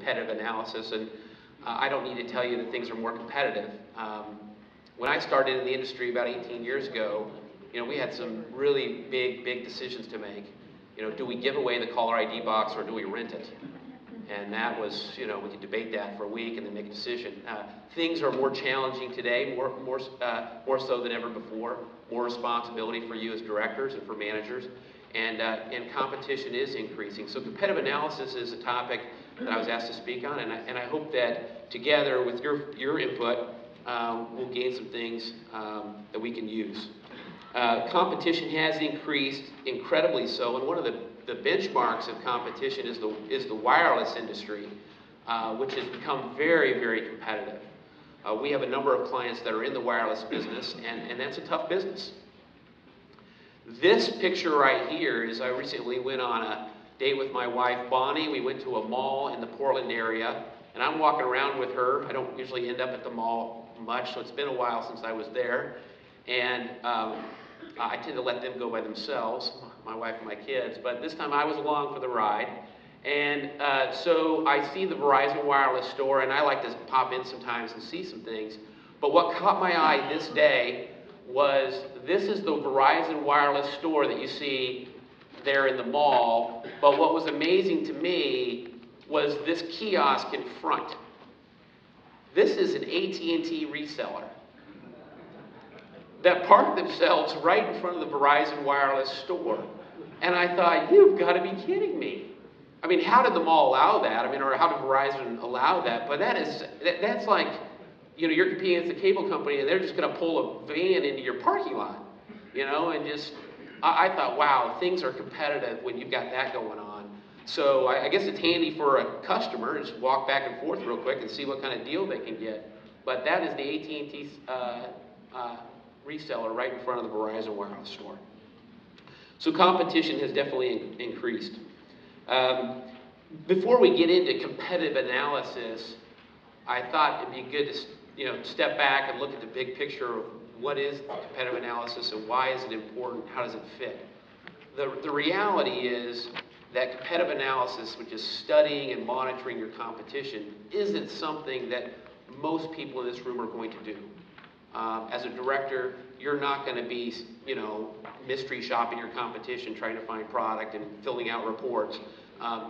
competitive analysis, and I don't need to tell you that things are more competitive. When I started in the industry about 18 years ago, we had some really big decisions to make. Do we give away the caller ID box or do we rent it? And that was, we could debate that for a week and then make a decision. Things are more challenging today, more so than ever before. More responsibility for you as directors and for managers, and competition is increasing. So competitive analysis is a topic that I was asked to speak on, and I hope that together with your input, we'll gain some things that we can use. Competition has increased incredibly so, and one of the benchmarks of competition is the wireless industry, which has become very competitive. We have a number of clients that are in the wireless business, and that's a tough business. This picture right here is I recently went on a date with my wife, Bonnie. We went to a mall in the Portland area, and I'm walking around with her. I don't usually end up at the mall much, so it's been a while since I was there. And I tend to let them go by themselves, my wife and my kids, but this time I was along for the ride. And so I see the Verizon Wireless store, and I like to pop in sometimes and see some things. But what caught my eye this day was, this is the Verizon Wireless store that you see there in the mall. But what was amazing to me was this kiosk in front. This is an AT&T reseller that parked themselves right in front of the Verizon Wireless store. And I thought, you've got to be kidding me. I mean, how did the mall allow that? I mean, or how did Verizon allow that? But that's like, you're competing against a cable company and they're just going to pull a van into your parking lot, and just, I thought, wow, things are competitive when you've got that going on. So I guess it's handy for a customer to just walk back and forth real quick and see what kind of deal they can get. But that is the AT&T reseller right in front of the Verizon Wireless store. So competition has definitely increased. Before we get into competitive analysis, I thought it'd be good to step back and look at the big picture of what is competitive analysis and why is it important, how does it fit? The reality is that competitive analysis, which is studying and monitoring your competition, isn't something that most people in this room are going to do. As a director, you're not going to be, mystery shopping your competition, trying to find product and filling out reports.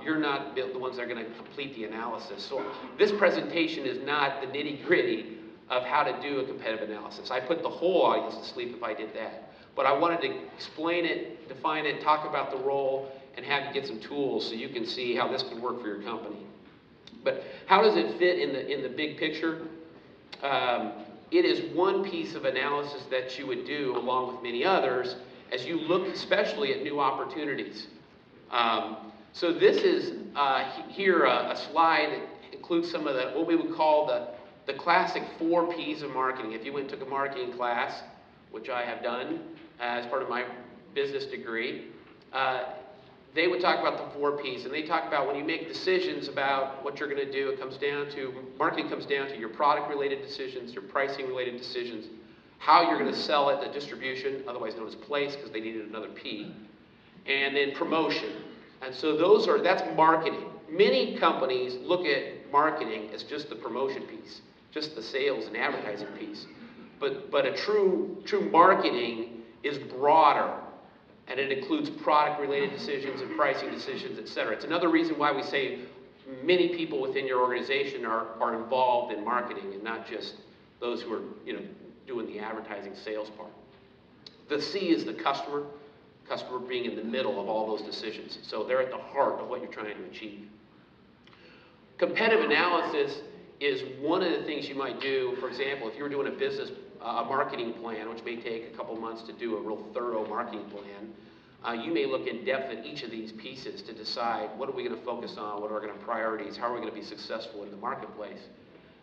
You're not the ones that are going to complete the analysis. So this presentation is not the nitty-gritty of how to do a competitive analysis. I put the whole audience to sleep if I did that. But I wanted to explain it, define it, talk about the role, and have you get some tools so you can see how this could work for your company. But how does it fit in the big picture? It is one piece of analysis that you would do along with many others as you look especially at new opportunities. So this is here a slide that includes some of what we would call the classic 4 Ps of marketing. If you went and took a marketing class, which I have done as part of my business degree, they would talk about the 4 Ps, and they talk about when you make decisions about what you're going to do, marketing comes down to your product-related decisions, your pricing-related decisions, how you're going to sell it, the distribution, otherwise known as place, because they needed another P, and then promotion. And so that's marketing. Many companies look at marketing as just the promotion piece, just the sales and advertising piece. But a true marketing is broader. And it includes product-related decisions and pricing decisions, et cetera. It's another reason why we say many people within your organization are involved in marketing and not just those who are doing the advertising sales part. The C is the customer being in the middle of all those decisions. So they're at the heart of what you're trying to achieve. Competitive analysis is one of the things you might do. For example, if you were doing a marketing plan, which may take a couple months to do a real thorough marketing plan, you may look in depth at each of these pieces to decide what are we going to focus on, what are our priorities, how are we going to be successful in the marketplace.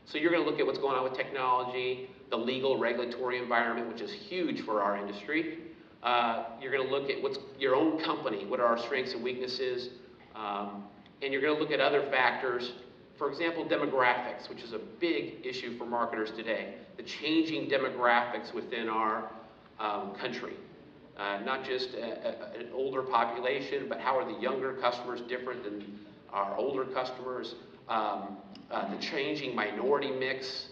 So you're going to look at what's going on with technology, the legal regulatory environment, which is huge for our industry. You're going to look at what's your own company, what are our strengths and weaknesses, and you're going to look at other factors. For example, demographics, which is a big issue for marketers today. The changing demographics within our country. Not just an older population, but how are the younger customers different than our older customers? the changing minority mix,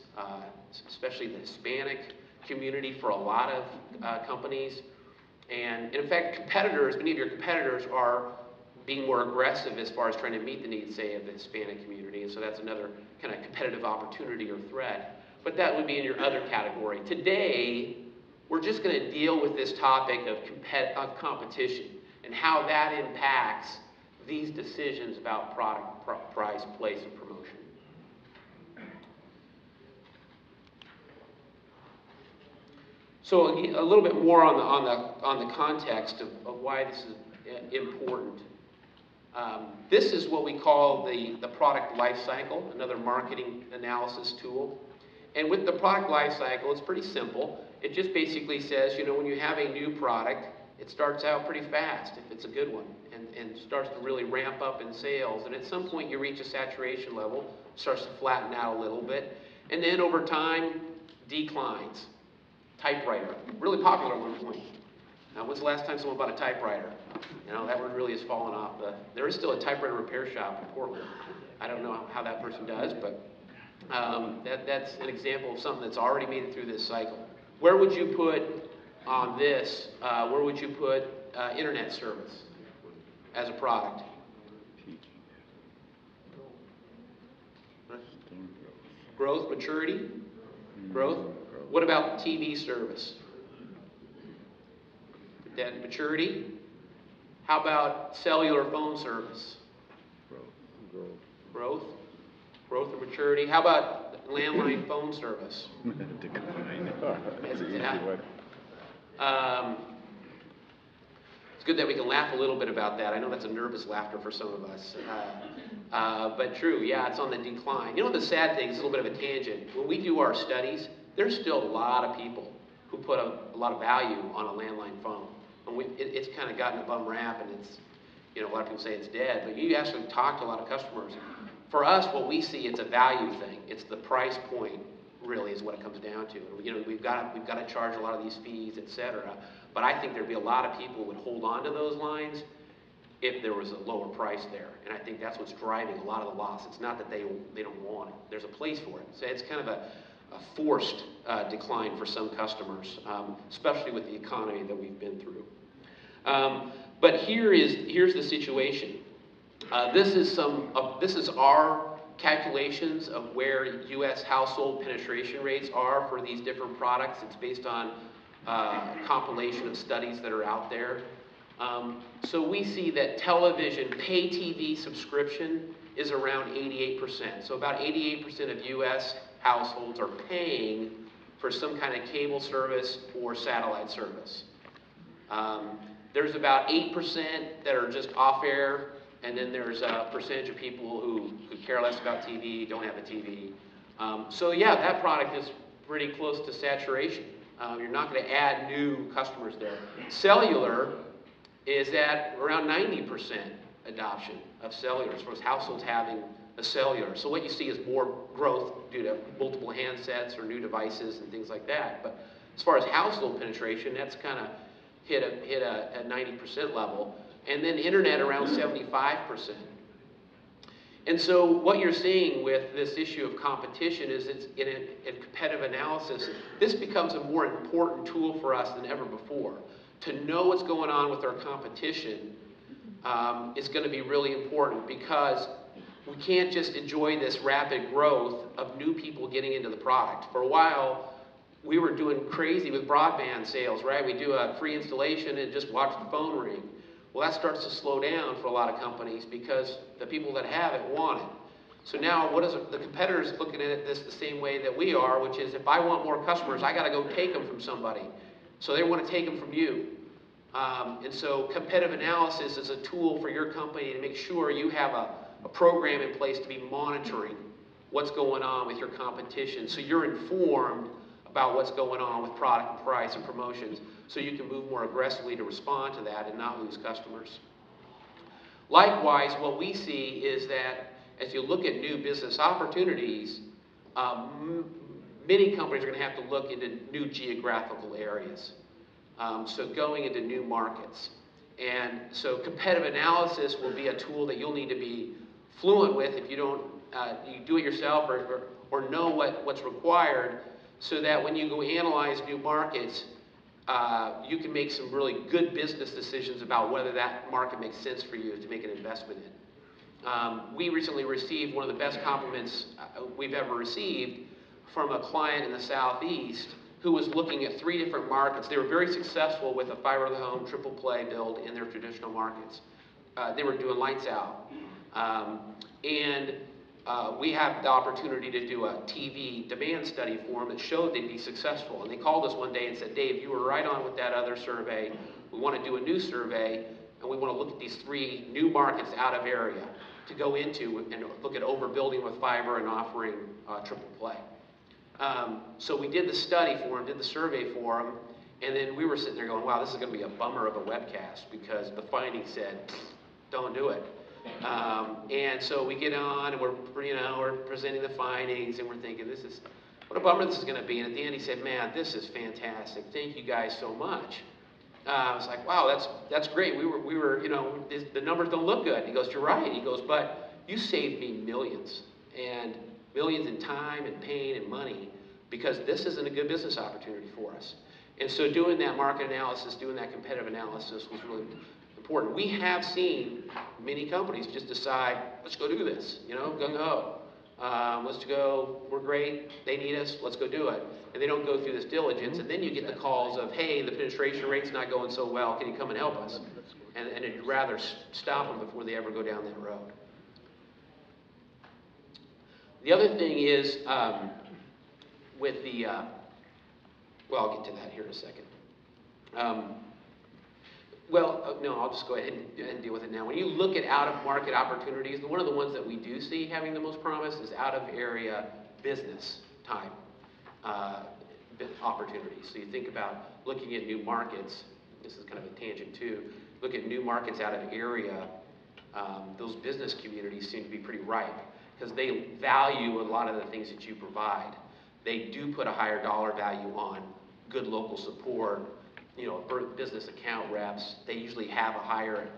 especially the Hispanic community for a lot of companies. And in fact, competitors, many of your competitors are being more aggressive as far as trying to meet the needs, say, of the Hispanic community. And so that's another kind of competitive opportunity or threat. But that would be in your other category. Today, we're just going to deal with this topic of competition and how that impacts these decisions about product, price, place, and promotion. So a little bit more on the context of why this is important. This is what we call the product lifecycle, another marketing analysis tool. And with the product lifecycle, it's pretty simple. It just basically says, you know, when you have a new product, it starts out pretty fast if it's a good one, and starts to really ramp up in sales. And at some point, you reach a saturation level, starts to flatten out a little bit, and then over time, declines. Typewriter, really popular at one point. Now, when's the last time someone bought a typewriter? You know, that word really has fallen off. There is still a typewriter repair shop in Portland. I don't know how that person does, but that's an example of something that's already made it through this cycle. Where would you put on this, where would you put internet service as a product? Growth, maturity, growth. What about TV service? That maturity. How about cellular phone service? Growth or maturity. How about landline phone service? It's good that we can laugh a little bit about that. I know that's a nervous laughter for some of us. But true, yeah, it's on the decline. You know, the sad thing is a little bit of a tangent. When we do our studies, there's still a lot of people who put a lot of value on a landline phone. And it's kind of gotten a bum rap, and it's, you know, a lot of people say it's dead, but you actually talk to a lot of customers. For us, what we see, it's a value thing. It's the price point, really, is what it comes down to. You know, we've got to charge a lot of these fees, et cetera. But I think there'd be a lot of people who would hold on to those lines if there was a lower price there. And I think that's what's driving a lot of the loss. It's not that they don't want it. There's a place for it. So it's kind of a forced decline for some customers, especially with the economy that we've been through. But here's the situation. This is our calculations of where U.S. household penetration rates are for these different products. It's based on a compilation of studies that are out there. So we see that television, pay TV subscription is around 88%. So about 88% of U.S. households are paying for some kind of cable service or satellite service. There's about 8% that are just off air, and then there's a percentage of people who care less about TV, don't have a TV. So yeah, that product is pretty close to saturation. You're not going to add new customers there. Cellular is at around 90% adoption of cellular as far as households having a cellular. So what you see is more growth due to multiple handsets or new devices and things like that. But as far as household penetration, that's kind of hit a 90% level. And then internet around 75%. And so what you're seeing with this issue of competition is it's in competitive analysis, this becomes a more important tool for us than ever before. To know what's going on with our competition is going to be really important, because we can't just enjoy this rapid growth of new people getting into the product. For a while, we were doing crazy with broadband sales, right? We do a free installation and just watch the phone ring. Well, that starts to slow down for a lot of companies because the people that have it want it. So now the competitors looking at this the same way that we are, which is if I want more customers, I got to go take them from somebody. So they want to take them from you. And so competitive analysis is a tool for your company to make sure you have a program in place to be monitoring what's going on with your competition, so you're informed about what's going on with product and price and promotions, so you can move more aggressively to respond to that and not lose customers. Likewise, what we see is that as you look at new business opportunities, many companies are going to have to look into new geographical areas. So going into new markets. And so competitive analysis will be a tool that you'll need to be fluent with if you don't you do it yourself or know what's required, so that when you go analyze new markets, you can make some really good business decisions about whether that market makes sense for you to make an investment in. We recently received one of the best compliments we've ever received from a client in the Southeast who was looking at 3 different markets. They were very successful with a fiber to the home triple play build in their traditional markets. They were doing lights out. We had the opportunity to do a TV demand study for them that showed they'd be successful. And they called us one day and said, Dave, you were right on with that other survey. We want to do a new survey, and we want to look at these 3 new markets out of area to go into and look at overbuilding with fiber and offering triple play. So we did the study for them, did the survey for them, and then we were sitting there going, wow, this is going to be a bummer of a webcast, because the findings said, don't do it. And so we get on and we're presenting the findings, and we're thinking, what a bummer this is going to be. And at the end he said, man, this is fantastic. Thank you guys so much. I was like, wow, that's great. We were, the numbers don't look good. He goes, you're right. He goes, but you saved me millions and millions in time and pain and money, because this isn't a good business opportunity for us. And so doing that market analysis, doing that competitive analysis was really important. We have seen many companies just decide, let's go do this, gung-ho. Let's go, we're great, they need us, let's go do it. And they don't go through this diligence, and then you get the calls of, hey, the penetration rate's not going so well, can you come and help us? And you'd rather stop them before they ever go down that road. The other thing is, with the, I'll get to that here in a second. No, I'll just go ahead and deal with it now. When you look at out-of-market opportunities, one of the ones that we do see having the most promise is out-of-area business type opportunities. So you think about looking at new markets. This is kind of a tangent too. Look at new markets out of area. Those business communities seem to be pretty ripe, because they value a lot of the things that you provide. They do put a higher dollar value on good local support, business account reps. They usually have a higher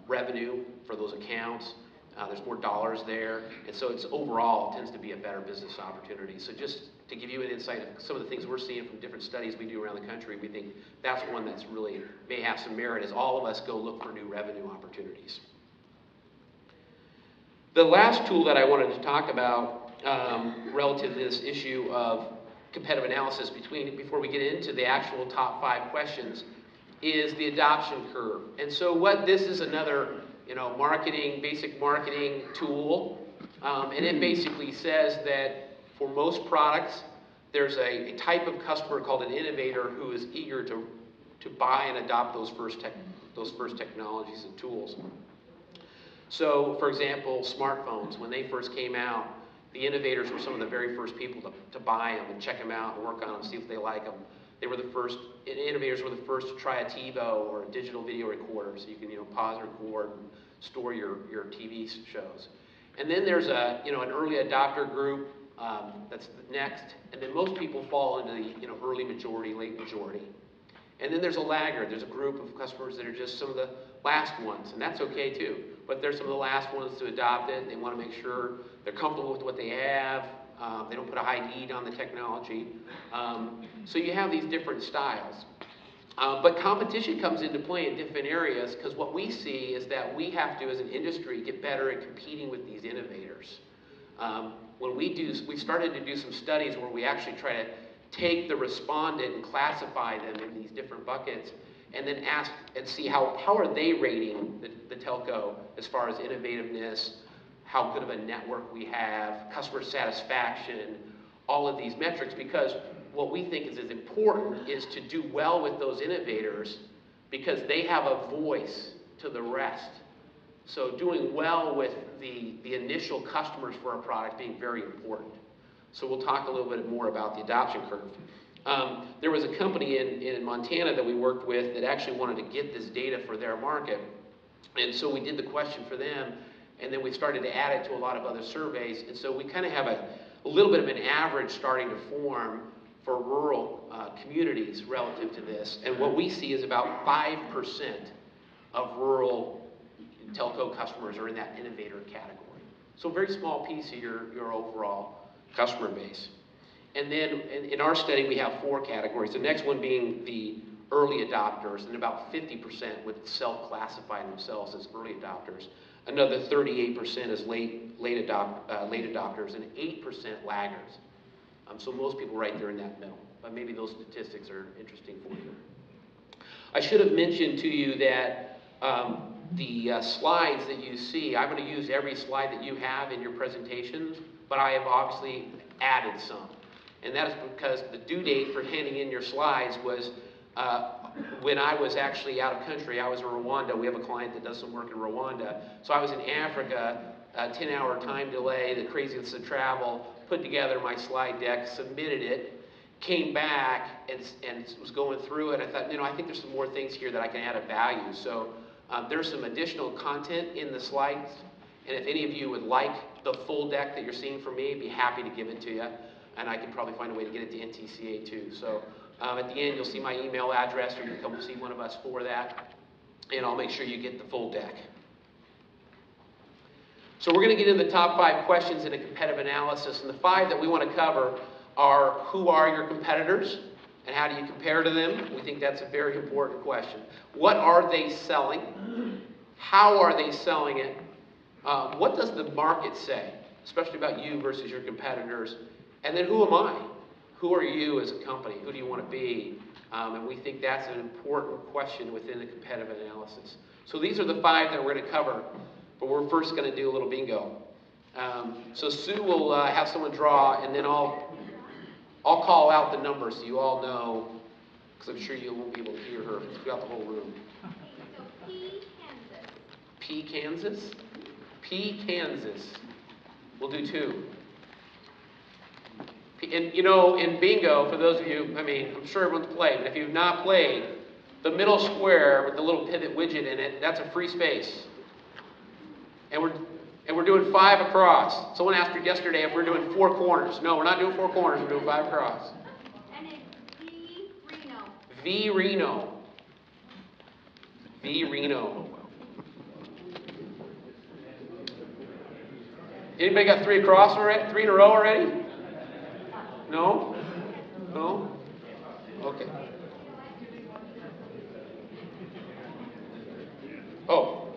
revenue for those accounts. There's more dollars there. And so it's overall tends to be a better business opportunity. So just to give you an insight of some of the things we're seeing from different studies we do around the country, we think that's one that's really may have some merit as all of us go look for new revenue opportunities. The last tool that I wanted to talk about relative to this issue of competitive analysis before we get into the actual top 5 questions is the adoption curve. And so what this is another basic marketing tool, and it basically says that for most products there's a type of customer called an innovator who is eager to buy and adopt those first technologies and tools. So for example, smartphones, when they first came out, the innovators were some of the very first people to buy them and check them out and work on them, see if they like them. They were the first, innovators were the first to try a TiVo or a digital video recorder, so you can pause, record, and store your TV shows. And then there's an early adopter group that's next, and then most people fall into the early majority, late majority. And then there's a laggard. There's a group of customers that are just some of the last ones, and that's okay too. But they're some of the last ones to adopt it. They want to make sure they're comfortable with what they have. They don't put a high need on the technology. So you have these different styles. But competition comes into play in different areas, because what we see is that we have to, as an industry, get better at competing with these innovators. We've started to do some studies where we actually try to take the respondent and classify them in these different buckets, and then ask and see how are they rating the telco as far as innovativeness, how good of a network we have, customer satisfaction, all of these metrics, because what we think is important is to do well with those innovators, because they have a voice to the rest. So doing well with the initial customers for a product being very important. So we'll talk a little bit more about the adoption curve. There was a company in Montana that we worked with that actually wanted to get this data for their market. And so we did the question for them, and then we started to add it to a lot of other surveys. And so we kind of have a little bit of an average starting to form for rural communities relative to this. And what we see is about 5% of rural telco customers are in that innovator category. So a very small piece of your overall customer base. And then in our study, we have 4 categories. The next one being the early adopters, and about 50% would self-classify themselves as early adopters. Another 38% is late adopters, and 8% laggards. So most people right there in that middle. But maybe those statistics are interesting for you. I should have mentioned to you that the slides that you see, I'm going to use every slide that you have in your presentations, but I have obviously added some. And that is because the due date for handing in your slides was when I was actually out of country. I was in Rwanda. We have a client that does some work in Rwanda. So I was in Africa, a 10-hour time delay, the craziness of travel, put together my slide deck, submitted it, came back and was going through it. I thought, I think there's some more things here that I can add of value. So there's some additional content in the slides. And if any of you would like the full deck that you're seeing from me, I'd be happy to give it to you. And I can probably find a way to get it to NTCA too. So at the end, you'll see my email address, or you can come see one of us for that. And I'll make sure you get the full deck. So we're going to get into the top 5 questions in a competitive analysis. And the 5 that we want to cover are, who are your competitors? And how do you compare to them? We think that's a very important question. What are they selling? How are they selling it? What does the market say, especially about you versus your competitors? And then who am I? Who are you as a company? Who do you want to be? And we think that's an important question within the competitive analysis. So these are the 5 that we're going to cover, but we're first going to do a little bingo. So Sue will have someone draw, and then I'll call out the numbers so you all know, because I'm sure you won't be able to hear her throughout the whole room. Okay, so P, Kansas. P, Kansas? P, Kansas. We'll do 2. And in bingo, for those of you, I'm sure everyone's played, but if you've not played, the middle square with the little pivot widget in it, that's a free space. And we're doing 5 across. Someone asked me yesterday if we're doing 4 corners. No, we're not doing 4 corners, we're doing 5 across. And it's V, Reno. V, Reno. V, Reno. Anybody got 3 across already? 3 in a row already? No? No? Okay. Oh.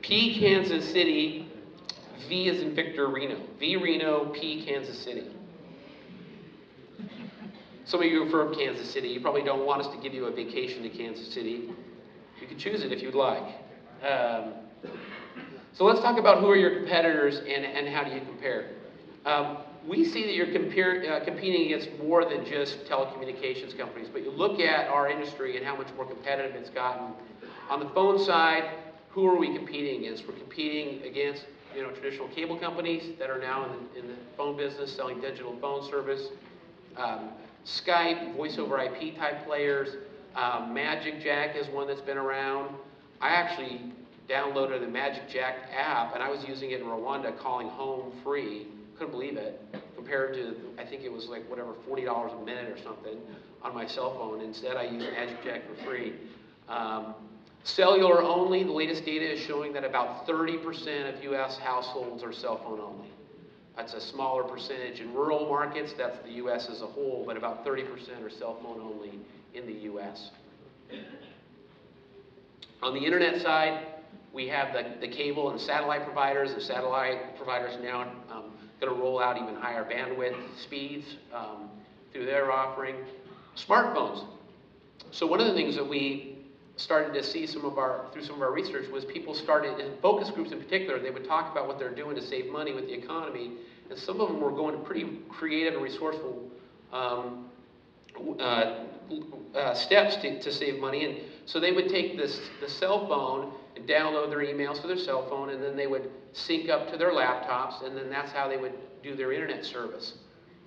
P, Kansas City. V is in Victor, Reno. V, Reno, P, Kansas City. Some of you are from Kansas City. You probably don't want us to give you a vacation to Kansas City. You can choose it if you'd like. So let's talk about who are your competitors and how do you compare. We see that you're competing against more than just telecommunications companies, but you look at our industry and how much more competitive it's gotten. On the phone side, who are we competing against? We're competing against traditional cable companies that are now in the phone business selling digital phone service, Skype, voice over IP type players. Magic Jack is one that's been around. I actually downloaded the Magic Jack app, and I was using it in Rwanda, calling home free. Couldn't believe it, compared to, I think it was like whatever, $40 a minute or something on my cell phone. Instead, I used Magic Jack for free. Cellular only, the latest data is showing that about 30% of U.S. households are cell phone only. That's a smaller percentage in rural markets. That's the U.S. as a whole, but about 30% are cell phone only in the U.S. On the internet side, we have the cable and satellite providers. The satellite providers now going to roll out even higher bandwidth speeds through their offering. Smartphones. So one of the things that we started to see through some of our research was people started, in focus groups in particular, they would talk about what they're doing to save money with the economy, and some of them were going to pretty creative and resourceful steps to save money. And so they would take the cell phone and download their emails to their cell phone, and then they would sync up to their laptops, and then that's how they would do their internet service.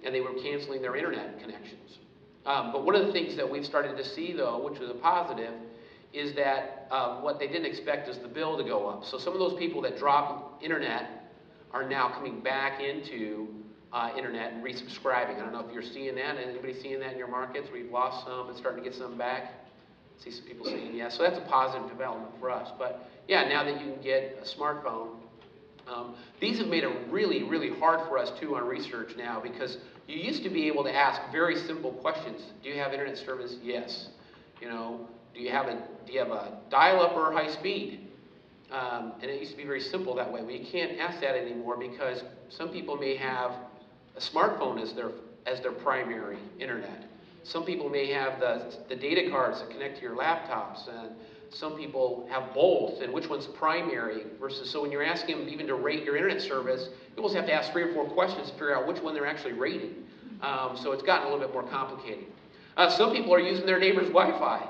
And they were canceling their internet connections. But one of the things that we've started to see, though, which was a positive, is that what they didn't expect is the bill to go up. So some of those people that dropped internet are now coming back into internet and resubscribing. I don't know if you're seeing that. Anybody seeing that in your markets? We've lost some and starting to get some back. I see some people saying yes. So that's a positive development for us. But yeah, now that you can get a smartphone These have made it really, really hard for us too on research now, because you used to be able to ask very simple questions. Do you have internet service? Yes. You know, do you have a dial-up or high speed? And it used to be very simple that way. Well, you can't ask that anymore because some people may have a smartphone as their primary internet. Some people may have the data cards that connect to your laptops, and some people have both, and which one's primary versus, so when you're asking them even to rate your internet service, you almost have to ask 3 or 4 questions to figure out which one they're actually rating. So it's gotten a little bit more complicated. Some people are using their neighbor's Wi-Fi.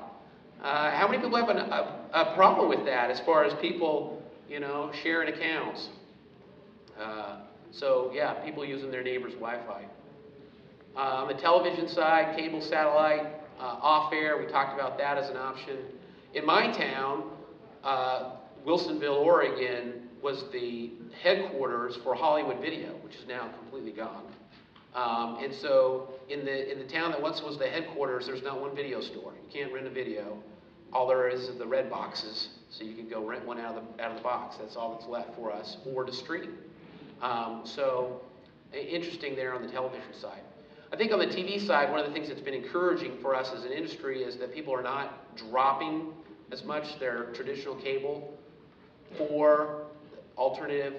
How many people have a problem with that as far as people, you know, sharing accounts? So yeah, people using their neighbor's Wi-Fi. On the television side, cable, satellite, off-air, we talked about that as an option. In my town, Wilsonville, Oregon, was the headquarters for Hollywood Video, which is now completely gone. And so in the town that once was the headquarters, there's not one video store. You can't rent a video. All there is the red boxes, so you can go rent one out of the box. That's all that's left for us, or to stream. So interesting there on the television side. I think on the TV side, one of the things that's been encouraging for us as an industry is that people are not dropping as much their traditional cable for alternative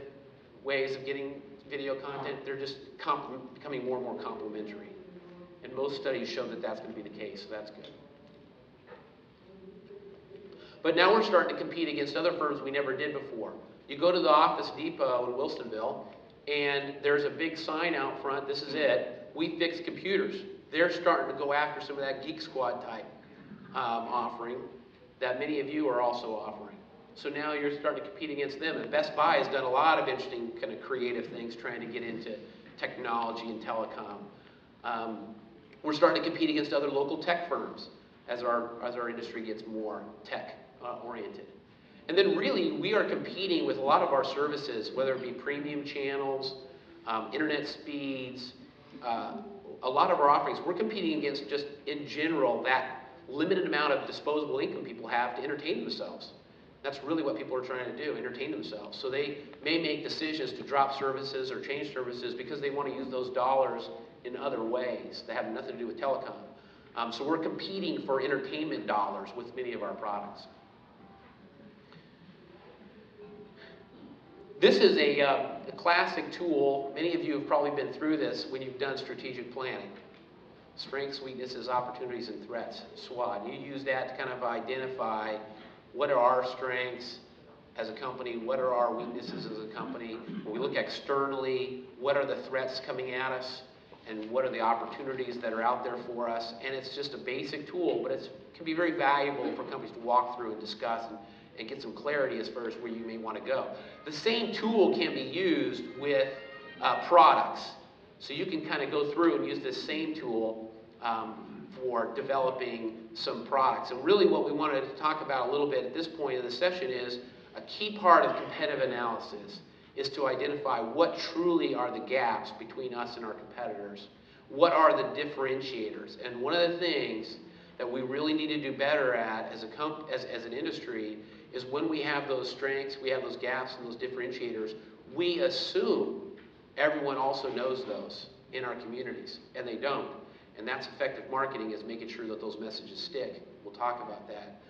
ways of getting video content. They're just becoming more and more complementary. And most studies show that that's going to be the case, so that's good. But now we're starting to compete against other firms we never did before. You go to the Office Depot in Wilsonville, and there's a big sign out front, this is it, we fix computers. They're starting to go after some of that Geek Squad type offering that many of you are also offering. So now you're starting to compete against them. And Best Buy has done a lot of interesting kind of creative things trying to get into technology and telecom. We're starting to compete against other local tech firms as our industry gets more tech oriented. And then really, we are competing with a lot of our services, whether it be premium channels, internet speeds, a lot of our offerings. We're competing against just, in general, that limited amount of disposable income people have to entertain themselves. That's really what people are trying to do, entertain themselves. So they may make decisions to drop services or change services because they want to use those dollars in other ways that have nothing to do with telecom. So we're competing for entertainment dollars with many of our products. This is a classic tool. Many of you have probably been through this when you've done strategic planning. Strengths, weaknesses, opportunities, and threats, SWOT. You use that to kind of identify what are our strengths as a company, what are our weaknesses as a company. When we look externally, what are the threats coming at us, and what are the opportunities that are out there for us. And it's just a basic tool, but it can be very valuable for companies to walk through and discuss and get some clarity as far as where you may want to go. The same tool can be used with products. So you can kind of go through and use this same tool for developing some products. And really what we wanted to talk about a little bit at this point in the session is a key part of competitive analysis is to identify what truly are the gaps between us and our competitors. What are the differentiators? And one of the things that we really need to do better at as an industry is when we have those strengths, we have those gaps and those differentiators, we assume everyone also knows those in our communities, and they don't. And that's effective marketing, is making sure that those messages stick. We'll talk about that.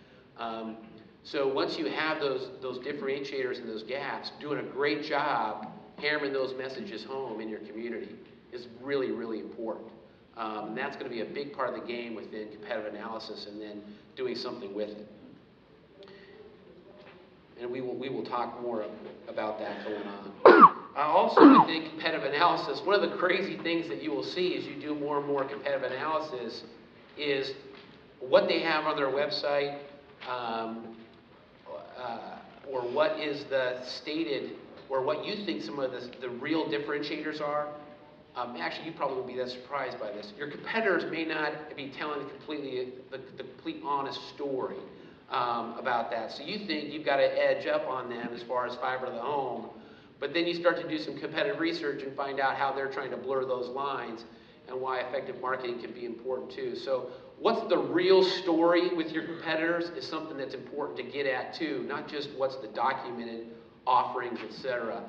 So once you have those differentiators and those gaps, doing a great job hammering those messages home in your community is really, really important. And that's going to be a big part of the game within competitive analysis, and then doing something with it. And we will talk more about that going on. Also, within competitive analysis, one of the crazy things that you will see as you do more and more competitive analysis is what they have on their website, or what is the stated, or what you think some of the real differentiators are. Actually, you probably won't be that surprised by this. Your competitors may not be telling the complete honest story about that. So you think you've got to edge up on them as far as fiber to the home, but then you start to do some competitive research and find out how they're trying to blur those lines and why effective marketing can be important too. So what's the real story with your competitors is something that's important to get at too, not just what's the documented offerings, etc.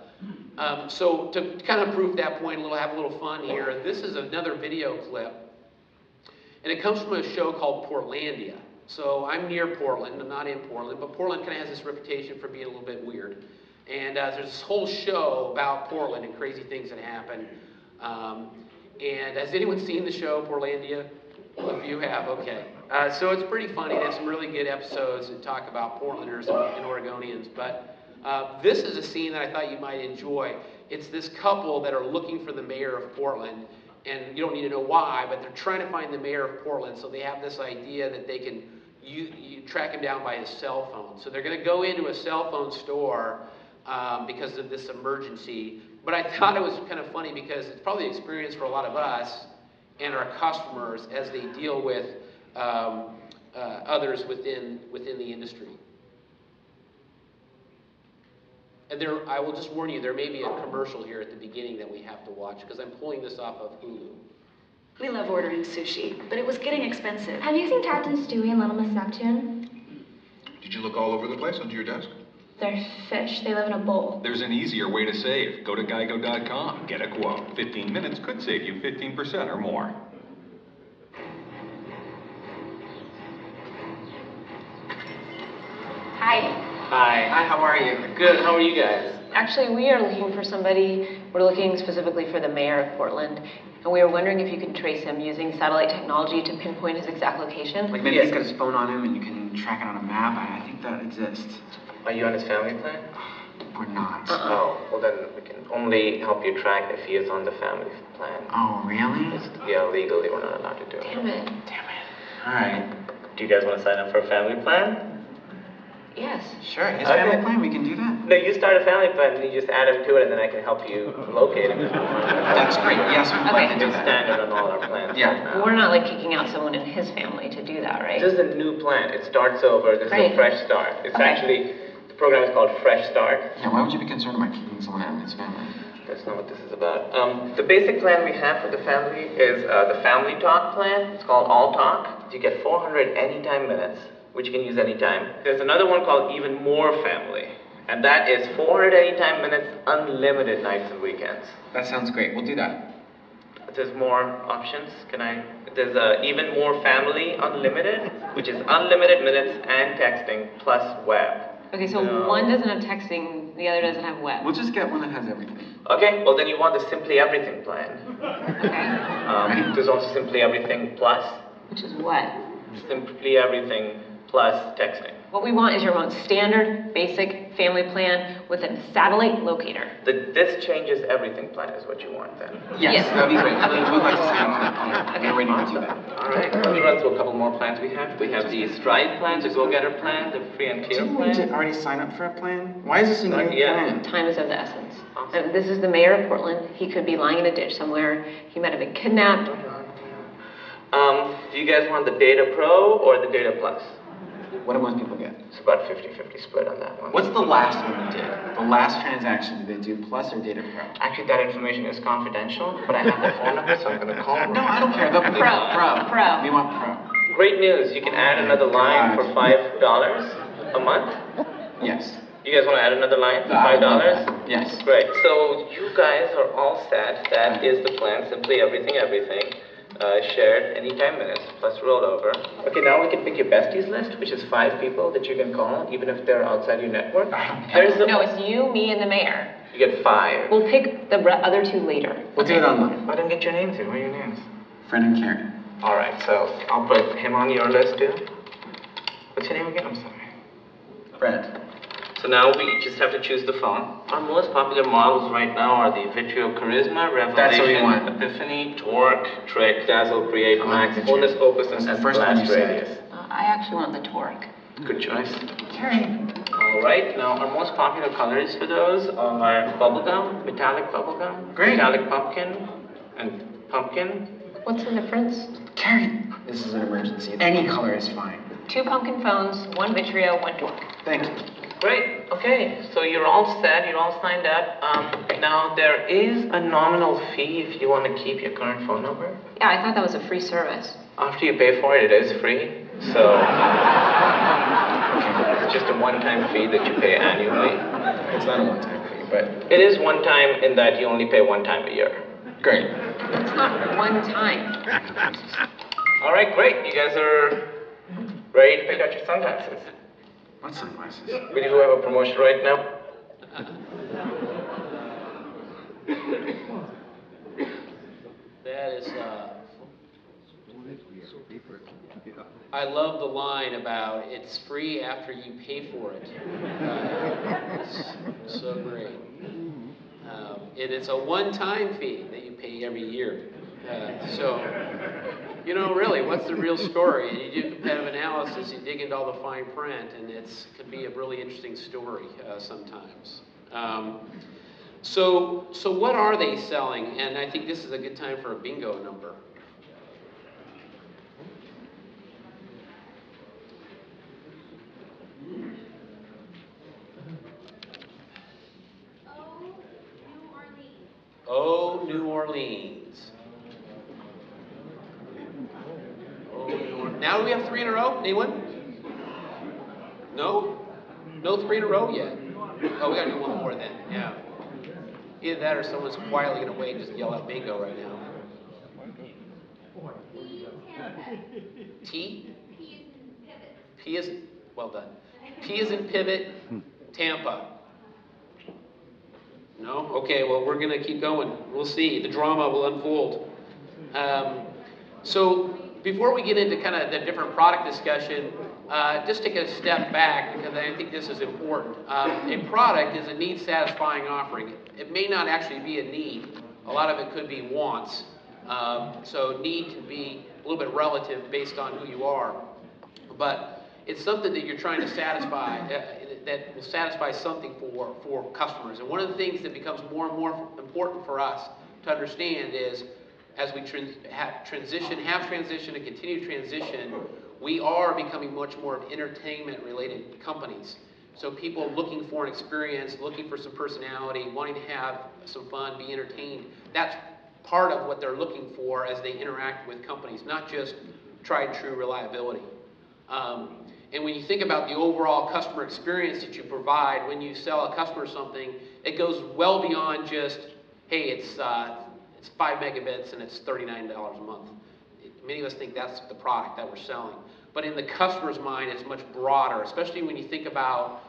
So to kind of prove that point, have a little fun here. This is another video clip, and it comes from a show called Portlandia. So I'm near Portland. I'm not in Portland, but Portland kind of has this reputation for being a little bit weird. And there's this whole show about Portland and crazy things that happen. And has anyone seen the show Portlandia? If you have, okay. So it's pretty funny. There's some really good episodes that talk about Portlanders and Oregonians. But this is a scene that I thought you might enjoy. It's this couple that are looking for the mayor of Portland. And you don't need to know why, but they're trying to find the mayor of Portland. So they have this idea that they can you track him down by his cell phone. So they're going to go into a cell phone store because of this emergency. But I thought it was kind of funny because it's probably an experience for a lot of us and our customers as they deal with others within the industry. And I will just warn you, there may be a commercial here at the beginning that we have to watch because I'm pulling this off of Hulu. We love ordering sushi, but it was getting expensive. Have you seen Captain Stewie and Little Miss Neptune? Did you look all over the place under your desk? They're fish. They live in a bowl. There's an easier way to save. Go to geico.com. Get a quote. 15 minutes could save you 15% or more. Hi. Hi. Hi, how are you? Good, how are you guys? Actually, we are looking for somebody. We're looking specifically for the mayor of Portland. And we were wondering if you could trace him using satellite technology to pinpoint his exact location. Like maybe he's got his phone on him and you can track it on a map. I think that exists. Are you on his family plan? We're not. Oh, well then we can only help you track if he is on the family plan. Oh, really? Yeah, legally we're not allowed to do it. Damn it. Damn it. All right. Do you guys want to sign up for a family plan? Yes. Sure, his family plan, we can do that. No, you start a family plan and you just add him to it and then I can help you locate him. That's great. Yes, we'd like to do It's that. standard on all our plans. Yeah. We're not like kicking out someone in his family to do that, right? This is a new plan. It starts over. This is Great. a fresh start. It's Okay. actually, the program is called Fresh Start. Yeah, why would you be concerned about kicking someone out of his family? That's not what this is about. The basic plan we have for the family is the Family Talk plan. It's called All Talk. You get 400 anytime minutes, which you can use anytime. There's another one called Even More Family, and that is 400 anytime minutes, unlimited nights and weekends. That sounds great. We'll do that. There's more options. There's Even More Family Unlimited, which is unlimited minutes and texting plus web. Okay, so No. one doesn't have texting, the other doesn't have web. We'll just get one that has everything. Okay, well then you want the Simply Everything plan. Okay. There's also Simply Everything Plus. Which is what? Simply Everything plus texting. What we want is your most standard, basic family plan with a satellite locator. The This Changes Everything plan is what you want then. Yes, that'd be great. Okay. We'd like to sign up for that plan. Okay. We're ready to do that. All right, let me run through a couple more plans we have. We have the Strive plan, the Go-Getter plan, the Free and Clear Didn't we plan. already sign up for a plan? Why is this a new Not yet. plan? Time is of the essence. Awesome. This is the mayor of Portland. He could be lying in a ditch somewhere. He might have been kidnapped. Do you guys want the Data Pro or the Data Plus? What do most people get? It's about 50-50 split on that one. What's the last one you did? The last transaction, did they do Plus or Data Pro? Actually, that information is confidential, but I have their phone number, so I'm going to call them. No, I don't care. The Pro. We want Pro. Great news, you can add another line for $5 a month. Yes. You guys want to add another line for I would love $5? that. Yes. Great, so you guys are all set. That is the plan, Simply Everything, Everything. Shared anytime minutes, plus rollover. Okay, now we can pick your besties list, which is 5 people that you can call, even if they're outside your network. Here's the... No, it's you, me, and the mayor. You get 5. We'll pick the other 2 later. We'll do it online. I didn't get your names here. What are your names? Fred and Karen. All right, so I'll put him on your list too. What's your name again? I'm sorry. Fred. So now we just have to choose the phone. Our most popular models right now are the Vitrio Charisma, Revelation, That's what we want. Epiphany, Torque, Trick, Dazzle, Create, I want Max, Vitrio. Bonus, Opus, That's and the first one you Blast said. Radius. I actually want the torque. Good choice. Karen. All right, now our most popular colors for those are bubblegum, metallic bubblegum, Great. metallic pumpkin, and pumpkin. What's the difference? Karen. This is an emergency. Any color is fine. 2 pumpkin phones, 1 Vitrio, 1 torque. Thank you. Great, okay, so you're all set, you're all signed up. Now there is a nominal fee if you want to keep your current phone number. Yeah, I thought that was a free service. After you pay for it, it is free, so it's just a one-time fee that you pay annually. It's not a one-time fee, but It is one time in that you only pay one time a year. great. It's not one time. All right, great. You guys are ready to pick out your sunglasses. What sunglasses? We do have a promotion right now. That is, I love the line about it's free after you pay for it. It's so great. And it's a one-time fee that you pay every year. So, you know, really, what's the real story? You do competitive analysis, you dig into all the fine print, and it can be a really interesting story sometimes. So what are they selling? And I think this is a good time for a bingo number. Oh, New Orleans. Oh, New Orleans. Now do we have 3 in a row? Anyone? No? No 3 in a row yet? Oh, we gotta do one more then, yeah. Either that or someone's quietly gonna wait and just yell out bingo right now. T? P is, well done. P is in pivot, Tampa. No? Okay, well, we're going to keep going. We'll see. The drama will unfold. So before we get into kind of the different product discussion, just take a step back because I think this is important. A product is a need-satisfying offering. It may not actually be a need. A lot of it could be wants. So need can be a little bit relative based on who you are. But it's something that you're trying to satisfy, that will satisfy something for customers. And one of the things that becomes more and more important for us to understand is, as we have transitioned and continue to transition, we are becoming much more of entertainment-related companies. So people looking for an experience, looking for some personality, wanting to have some fun, be entertained. That's part of what they're looking for as they interact with companies, not just tried and true reliability. And when you think about the overall customer experience that you provide when you sell a customer something, it goes well beyond just, hey, it's 5 megabits and it's $39 a month. Many of us think that's the product that we're selling. But in the customer's mind, it's much broader, especially when you think about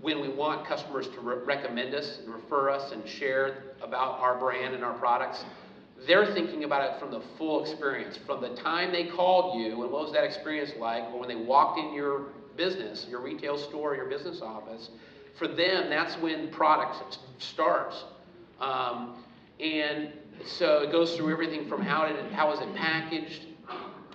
when we want customers to recommend us and refer us and share about our brand and our products. They're thinking about it from the full experience, from the time they called you and what was that experience like, or when they walked in your business, your retail store, your business office. For them, that's when product starts. And so it goes through everything from how is it packaged,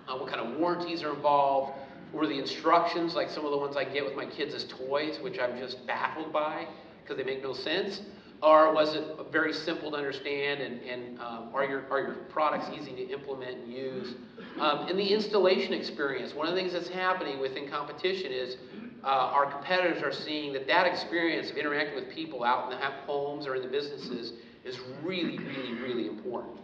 what kind of warranties are involved, were the instructions like some of the ones I get with my kids as toys, which I'm just baffled by because they make no sense. Or was it very simple to understand, and are your products easy to implement and use? And the installation experience, one of the things that's happening within competition is our competitors are seeing that experience of interacting with people out in the homes or in the businesses is really, really, really important.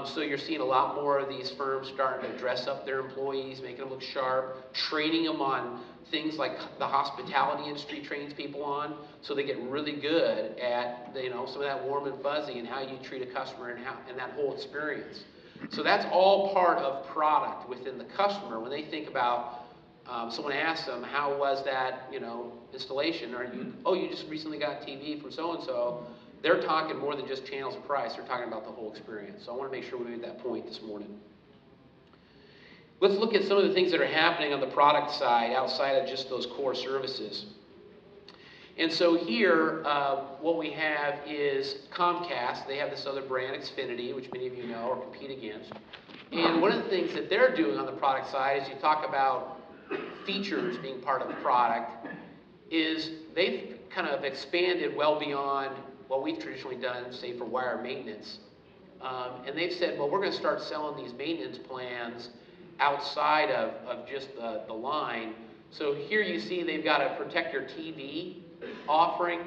So you're seeing a lot more of these firms starting to dress up their employees, making them look sharp, training them on things like the hospitality industry trains people on, so they get really good at some of that warm and fuzzy and how you treat a customer and that whole experience. So that's all part of product within the customer. When they think about someone asks them, how was that installation, or you just recently got TV from so and so. They're talking more than just channels of price. They're talking about the whole experience. So I want to make sure we made that point this morning. Let's look at some of the things that are happening on the product side outside of just those core services. And so here, what we have is Comcast. They have this other brand, Xfinity, which many of you know or compete against. And one of the things that they're doing on the product side is you talk about features being part of the product, is they've kind of expanded well beyond what we've traditionally done, say, for wire maintenance. And they've said, well, we're going to start selling these maintenance plans outside of just the line. So here you see they've got a Protect Your TV offering.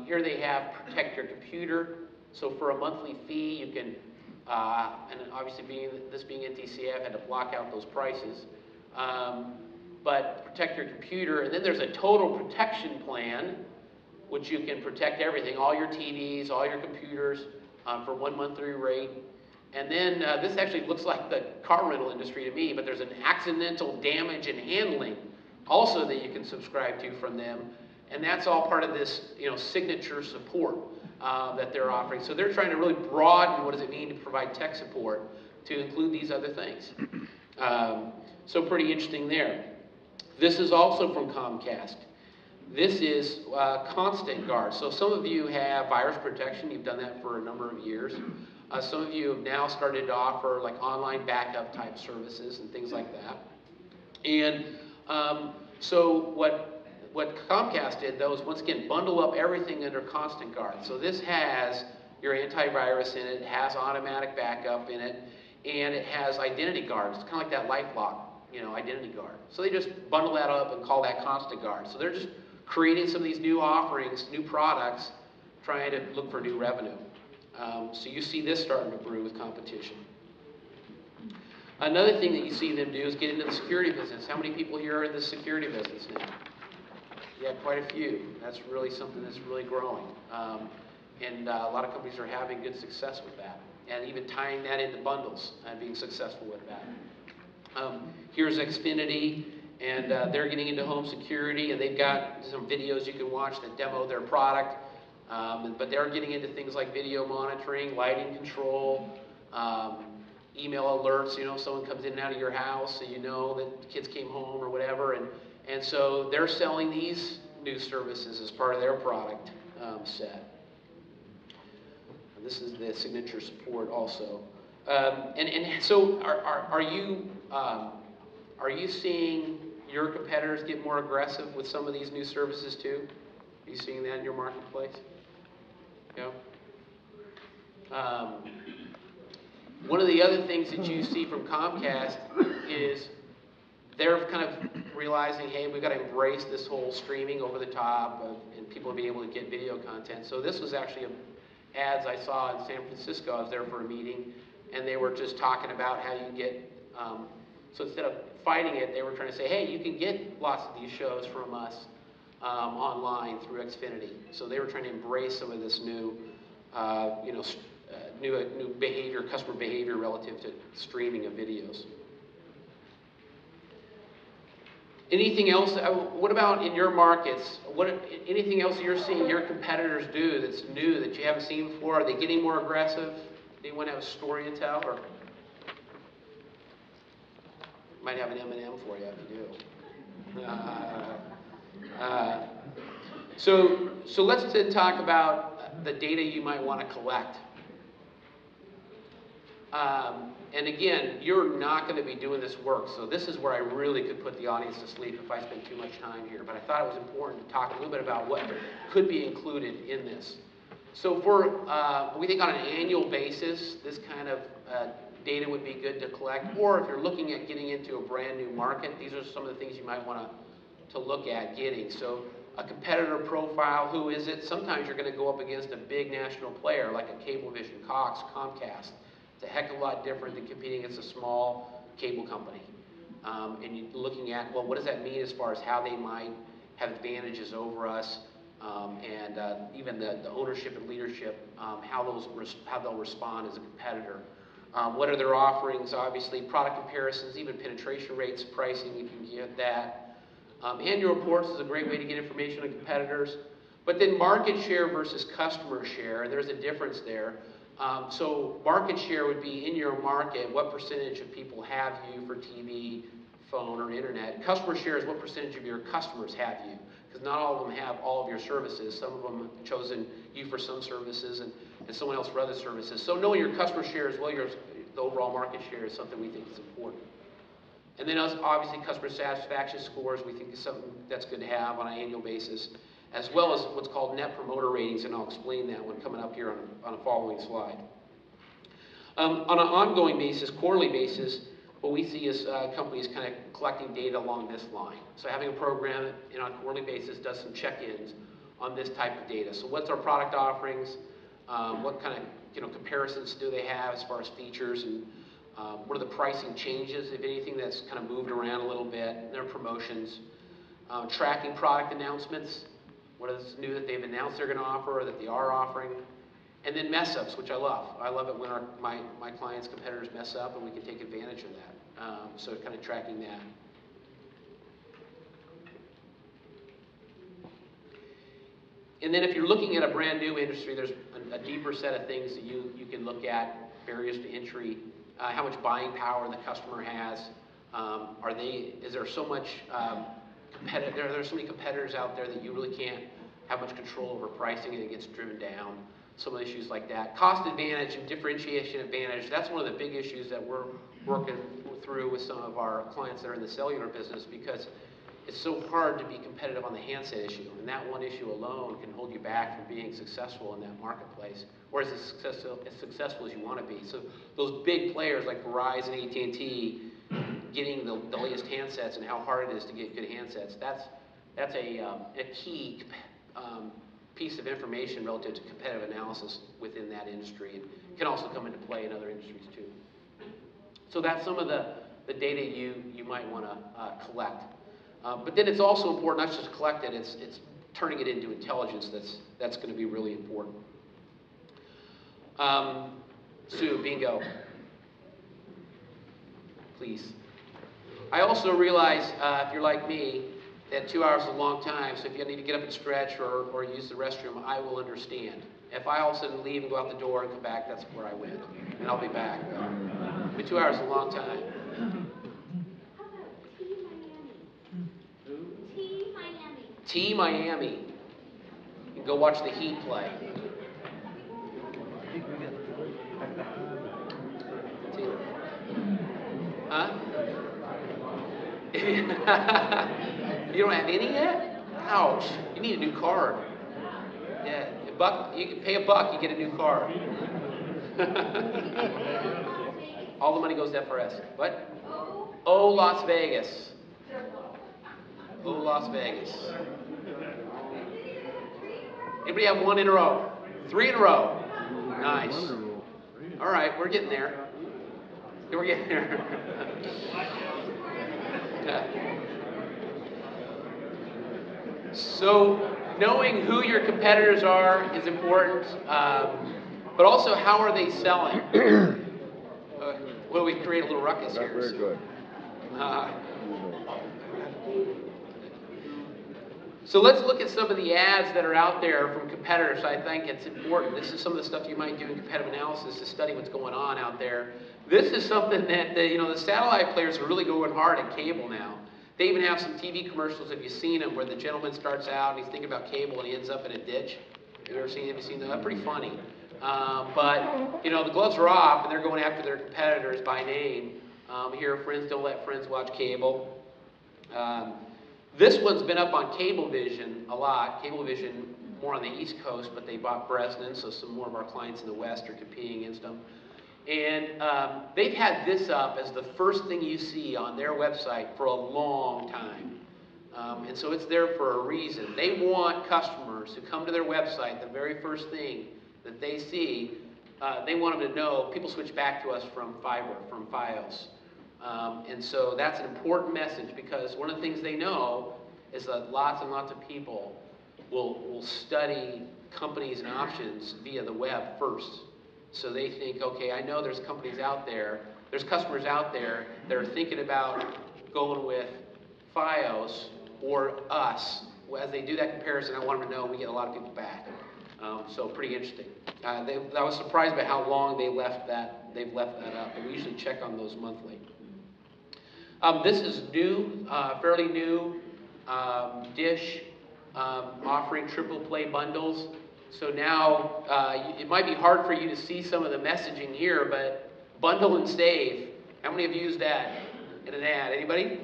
Here they have Protect Your Computer. So for a monthly fee, you can, and obviously this being NTCA, I've had to block out those prices. But Protect Your Computer, and then there's a total protection plan, which you can protect everything, all your TVs, all your computers, for 1 month free rate. And then this actually looks like the car rental industry to me, but there's an accidental damage and handling also that you can subscribe to from them. And that's all part of this, signature support that they're offering. So they're trying to really broaden what does it mean to provide tech support to include these other things. So pretty interesting there. This is also from Comcast. This is Constant Guard. So some of you have virus protection. You've done that for a number of years. Some of you have now started to offer like online backup type services and things like that. And so what Comcast did though is once again bundle up everything under Constant Guard. So this has your antivirus in it, it has automatic backup in it, and it has identity guards. It's kind of like that LifeLock, identity guard. So they just bundle that up and call that Constant Guard. So they're just creating some of these new offerings, new products, trying to look for new revenue. So you see this starting to brew with competition. Another thing that you see them do is get into the security business. How many people here are in the security business now? Yeah, quite a few. That's really something that's really growing. And a lot of companies are having good success with that. And even tying that into bundles and being successful with that. Here's Xfinity, and they're getting into home security, and they've got some videos you can watch that demo their product. But they're getting into things like video monitoring, lighting control, email alerts. If someone comes in and out of your house, so you know that the kids came home or whatever. And so they're selling these new services as part of their product set. And this is the signature support also. And so are you seeing your competitors get more aggressive with some of these new services too? Are you seeing that in your marketplace? Yeah. One of the other things that you see from Comcast is they're kind of realizing, hey, we've got to embrace this whole streaming over the top and people being able to get video content. So this was actually ads I saw in San Francisco. I was there for a meeting, and they were just talking about how you get, so instead of fighting it, they were trying to say, hey, you can get lots of these shows from us online through Xfinity. So they were trying to embrace some of this new, new behavior, customer behavior relative to streaming of videos. Anything else? What about in your markets? Anything else you're seeing your competitors do that's new that you haven't seen before? Are they getting more aggressive? Anyone have a story to tell? Or might have an M&M for you if you do. So let's then talk about the data you might want to collect. And again, you're not going to be doing this work, so this is where I really could put the audience to sleep if I spent too much time here. But I thought it was important to talk a little bit about what could be included in this. So we think on an annual basis, this kind of data would be good to collect. Or if you're looking at getting into a brand new market, these are some of the things you might want to look at getting. So a competitor profile, who is it? Sometimes you're going to go up against a big national player like a Cablevision, Cox, Comcast. It's a heck of a lot different than competing against a small cable company. And you're looking at, well, what does that mean as far as how they might have advantages over us, and even the ownership and leadership, how they'll respond as a competitor. What are their offerings? Obviously, product comparisons, even penetration rates, pricing, you can get that. Annual reports is a great way to get information on competitors. But then market share versus customer share, there's a difference there. So market share would be in your market, what percentage of people have you for TV, phone, or internet. Customer share is what percentage of your customers have you, because not all of them have all of your services. Some of them have chosen you for some services and someone else for other services. So knowing your customer share as well, the overall market share is something we think is important. And then obviously customer satisfaction scores we think is something that's good to have on an annual basis, as well as what's called net promoter ratings, and I'll explain that one coming up here on a following slide. On an ongoing basis, quarterly basis, what we see is companies kind of collecting data along this line. So having a program that on a quarterly basis does some check-ins on this type of data. So what's our product offerings? What kind of comparisons do they have as far as features, and what are the pricing changes, if anything, that's kind of moved around a little bit, their promotions, tracking product announcements. what is new that they've announced they're going to offer or that they are offering. And then mess ups, which I love. I love it when my clients' competitors mess up and we can take advantage of that. So kind of tracking that. And then if you're looking at a brand new industry, there's a deeper set of things that you can look at, barriers to entry, how much buying power the customer has. Is there so much there are so many competitors out there that you really can't have much control over pricing and it gets driven down. Some of the issues like that. Cost advantage and differentiation advantage, that's one of the big issues that we're working through with some of our clients that are in the cellular business because it's so hard to be competitive on the handset issue. And that one issue alone can hold you back from being successful in that marketplace or as successful as you want to be. So those big players like Verizon, AT&T, getting the latest handsets and how hard it is to get good handsets, that's a key piece of information relative to competitive analysis within that industry and can also come into play in other industries too. So that's some of the data you might want to collect. But then it's also important not just to collect it, it's turning it into intelligence that's going to be really important. Sue, bingo. Please. I also realize, if you're like me, that 2 hours is a long time, so if you need to get up and stretch or use the restroom, I will understand. If I all of a sudden leave and go out the door and come back, that's where I went, and I'll be back. But 2 hours is a long time. T Miami. You can go watch the Heat play. Huh? You don't have any yet? Ouch. You need a new card. Yeah, you can pay $1, you get a new card. All the money goes to FRS. What? Oh, Las Vegas. Oh, Las Vegas. Anybody have 1 in a row? 3 in a row. Nice. All right, we're getting there. We're getting there. So knowing who your competitors are is important, but also how are they selling? Well, we create a little ruckus here. Very good. So let's look at some of the ads that are out there from competitors. I think it's important. This is some of the stuff you might do in competitive analysis to study what's going on out there. This is something that the satellite players are really going hard at cable now. They even have some TV commercials, if you've seen them, where the gentleman starts out and he's thinking about cable and he ends up in a ditch. Have you seen that? That's pretty funny. But the gloves are off and they're going after their competitors by name. Here, friends don't let friends watch cable. This one's been up on Cablevision a lot. Cablevision more on the East Coast, but they bought Bresnan, so some more of our clients in the West are competing against them. And they've had this up as the first thing you see on their website for a long time. And so it's there for a reason. They want customers who come to their website, the very first thing that they see, they want them to know, people switch back to us from fiber, from Fios. And so that's an important message because one of the things they know is that lots and lots of people will study companies and options via the web first. So they think, okay, I know there's companies out there, there's customers out there that are thinking about going with Fios or us. As they do that comparison, I want them to know we get a lot of people back. So pretty interesting. I was surprised by how long they've left that up, but we usually check on those monthly. This is new, fairly new, Dish offering triple play bundles. So now it might be hard for you to see some of the messaging here, but bundle and save. How many have used that in an ad? Anybody?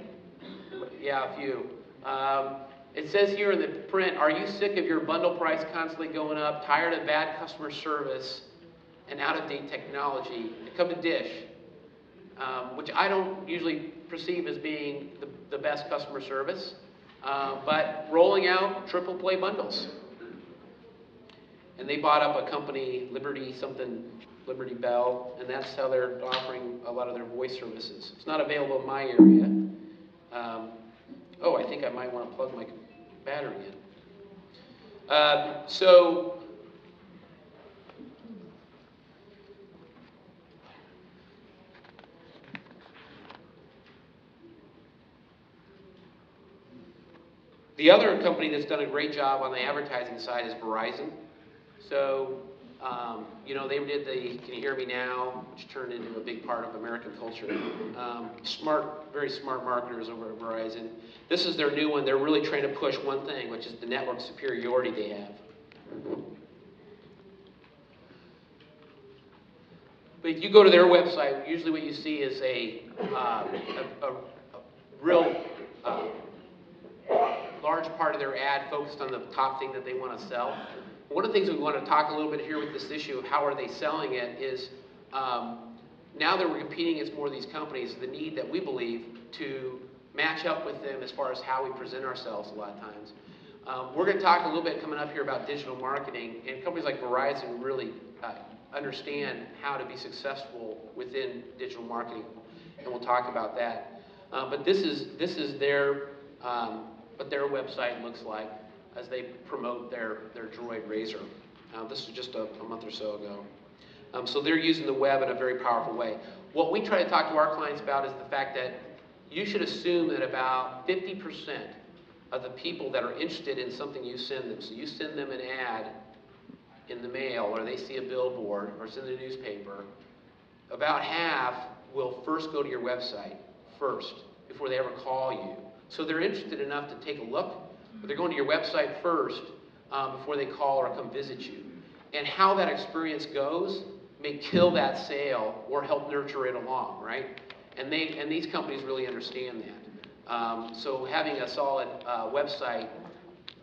Yeah, a few. It says here in the print, are you sick of your bundle price constantly going up, tired of bad customer service, and out-of-date technology? Come to Dish, which I don't usually perceive as being the best customer service, but rolling out triple play bundles. And they bought up a company, Liberty Bell, and that's how they're offering a lot of their voice services. It's not available in my area. I think I might want to plug my battery in. So the other company that's done a great job on the advertising side is Verizon. So, you know, they did the Can You Hear Me Now, which turned into a big part of American culture. Very smart marketers over at Verizon. This is their new one. They're really trying to push one thing, which is the network superiority they have. But if you go to their website, usually what you see is a real large part of their ad focused on the top thing that they want to sell. One of the things we want to talk a little bit here with this issue of how are they selling it is now that we're competing against more of these companies, the need that we believe to match up with them as far as how we present ourselves a lot of times. We're going to talk a little bit coming up here about digital marketing, and companies like Verizon really understand how to be successful within digital marketing, and we'll talk about that. But this is their what their website looks like as they promote their Droid Razor. This is just a month or so ago. So they're using the web in a very powerful way. What we try to talk to our clients about is the fact that you should assume that about 50% of the people that are interested in something you send them, so you send them an ad in the mail, or they see a billboard, or it's in the newspaper, about half will first go to your website first before they ever call you. So they're interested enough to take a look, but they're going to your website first before they call or come visit you. And how that experience goes may kill that sale or help nurture it along, right? And these companies really understand that. So having a solid website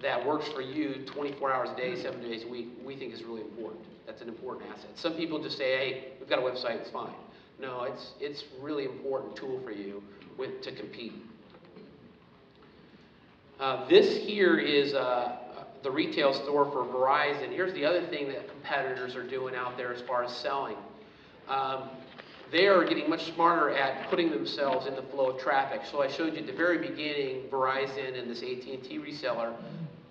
that works for you 24 hours a day, 7 days a week, we think is really important. That's an important asset. Some people just say, hey, we've got a website, it's fine. No, it's really important tool for you to compete. This here is the retail store for Verizon. Here's the other thing that competitors are doing out there as far as selling. They are getting much smarter at putting themselves in the flow of traffic. So I showed you at the very beginning, Verizon and this AT&T reseller,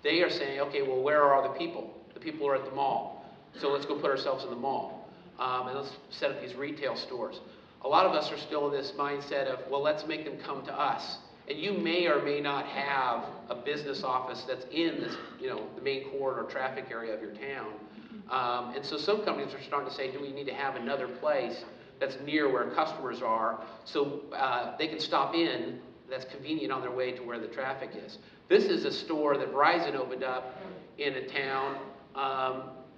they are saying, okay, well, where are all the people? The people are at the mall. So let's go put ourselves in the mall. And let's set up these retail stores. A lot of us are still in this mindset of, well, let's make them come to us. And you may or may not have a business office that's in this, the main corridor traffic area of your town. And so some companies are starting to say, do we need to have another place that's near where customers are so they can stop in that's convenient on their way to where the traffic is. This is a store that Verizon opened up in a town.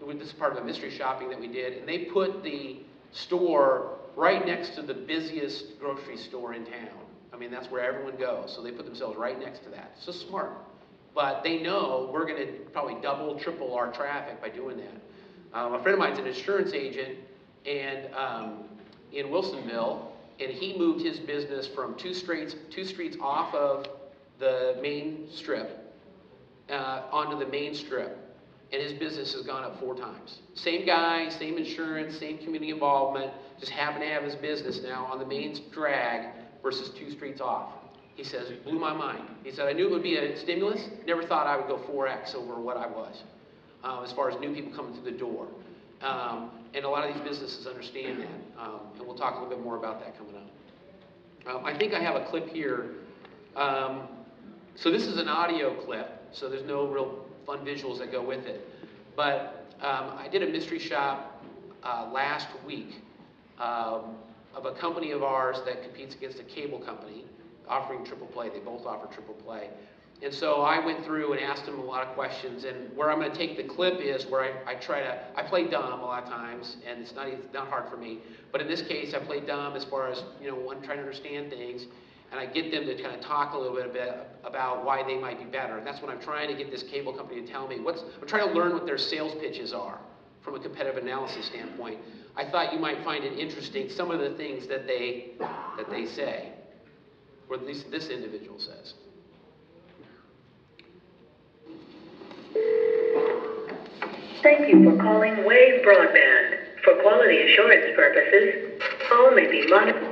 This is part of a mystery shopping that we did. And they put the store right next to the busiest grocery store in town. I mean, that's where everyone goes. So they put themselves right next to that. It's just smart. But they know we're going to probably double, triple our traffic by doing that. A friend of mine's an insurance agent and in Wilsonville, and he moved his business from two streets off of the main strip onto the main strip. And his business has gone up 4 times. Same guy, same insurance, same community involvement, just happened to have his business now on the main drag versus 2 streets off. He says, it blew my mind. He said, I knew it would be a stimulus, never thought I would go 4x over what I was, as far as new people coming through the door. And a lot of these businesses understand that, and we'll talk a little bit more about that coming up. I think I have a clip here. So this is an audio clip, so there's no real fun visuals that go with it. But I did a mystery shop last week of a company of ours that competes against a cable company offering triple play. They both offer triple play. And so I went through and asked them a lot of questions, and where I'm going to take the clip is where I play dumb a lot of times, and it's not hard for me. But in this case, I play dumb as far as, one trying to understand things, and I get them to kind of talk a little bit about why they might be better. And that's when I'm trying to get this cable company to tell me I'm trying to learn what their sales pitches are from a competitive analysis standpoint. I thought you might find it interesting, some of the things that they say, or at least this individual says. Thank you for calling Wave Broadband. For quality assurance purposes, call may be monitored.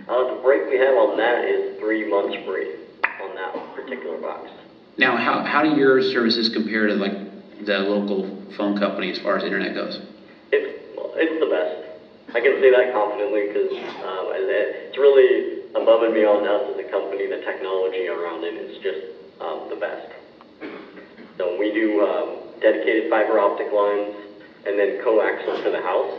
The break we have on that is 3 months free on that particular box. Now, how do your services compare to like the local phone company as far as internet goes? It's the best. I can say that confidently because it's really above and beyond us as a company. The technology around it is just the best. So we do dedicated fiber optic lines and then coax to the house.